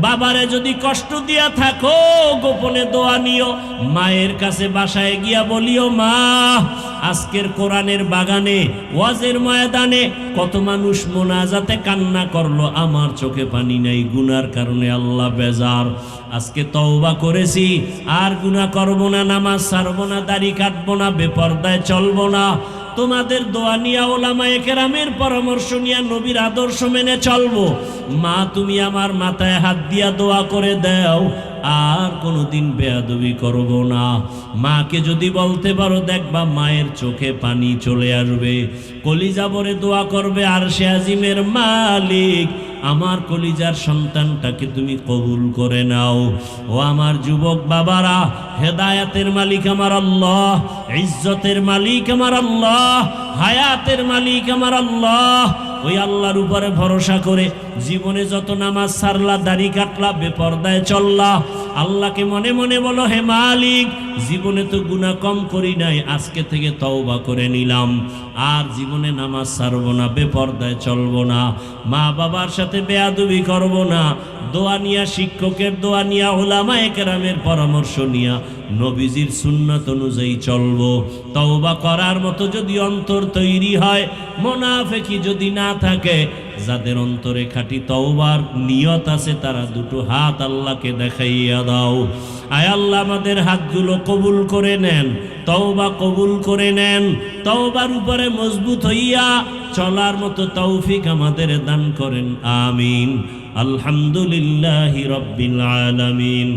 বাবারে যদি কষ্ট দিয়া থাকো, গোপনে দোয়া নিও। মায়ের কাছে বাসায় গিয়া বলিও, মা আজকের কোরআনের বাগানে, ওয়াজের ময়দানে কত মানুষ মোনাজাতে কান্না করলো, আমার চোখে পানি নাই, গুনার কারণে আল্লাহ বেজার। আজকে তওবা করেছি, আর গুনাহ করব না, নামাজ ছাড়বো না, দাড়ি কাটবো না, বেপরদায় চলবো না। তোমাদের দোয়া নিয়া, ওলামায়ে কেরামের পরামর্শ নিয়া, নবীর আদর্শ মেনে চলবো। মা তুমি আমার মাথায় হাত দিয়া দোয়া করে দাও, আর কোনোদিন বেয়াদবি করব না। মাকে যদি বলতে পারো, দেখবা মায়ের চোখে পানি চলে আসবে, কলিজা ভরে দোয়া করবে। আর সে আজিমের মালিক, আমার কলিজার সন্তানটাকে তুমি কবুল করে নাও। ও আমার যুবক বাবারা, হেদায়াতের মালিক আমার আল্লাহ, ইজ্জতের মালিক আমার আল্লাহ, হায়াতের মালিক আমার আল্লাহ। ওই আল্লাহর উপরে ভরসা করে জীবনে যত নামাজ ছাড়লা, দাড়ি কাটলা, বেপরদায় চললা, আল্লাহকে মনে মনে বলো, হে মালিক, জীবনে তো গুনাহ কম করি নাই, আজকে থেকে তওবা করে নিলাম, আর জীবনে নামাজ ছাড়বো না, বেপরদায় চলবো না, মা বাবার সাথে বেয়াদবি করব না। দোয়া নিয়া, শিক্ষকের দোয়া নিয়া, উলামায়ে কেরামের পরামর্শ নিয়া, নবীজির সুন্নাত অনুযায়ী চলবো। তওবা করার মতো যদি অন্তর তৈরি হয়, মুনাফিকি যদি না থাকে, যাদের অন্তরে খাঁটি তওবার নিয়ত আছে, তারা দুটো হাত আল্লাহকে দেখাইয়া দাও। আয় আল্লাহ, আমাদের হাতগুলো কবুল করে নেন, তওবা কবুল করে নেন। তওবার উপরে মজবুত হইয়া চলার মতো তৌফিক আমাদের দান করেন, আমিন। আলহামদুলিল্লাহি রাব্বিল আলামিন,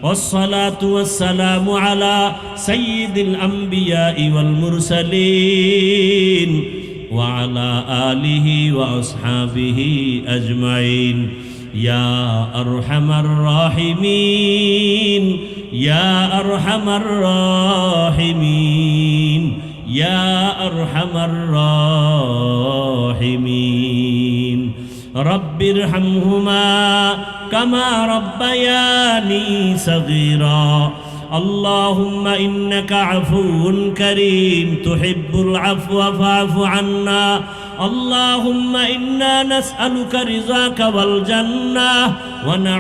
ওয়াসসালাতু ওয়াসসালামু আলা সাইয়্যিদিল আম্বিয়া ওয়াল মুরসালিন ওয়া আলা আলিহি ওয়া আসহাবিহি আজমাইন। ইয়া আরহামার রাহিমিন, ইয়া আরহামার রাহিমিন, ইয়া আরহামার রাহিমিন। রব্বিরহামহুমা কামা রব্বায়ানি সগীরা। اللهم إنك عفو كريم تحب العفو فاعف عنا. اللهم إنا نسألك رضاك والجنة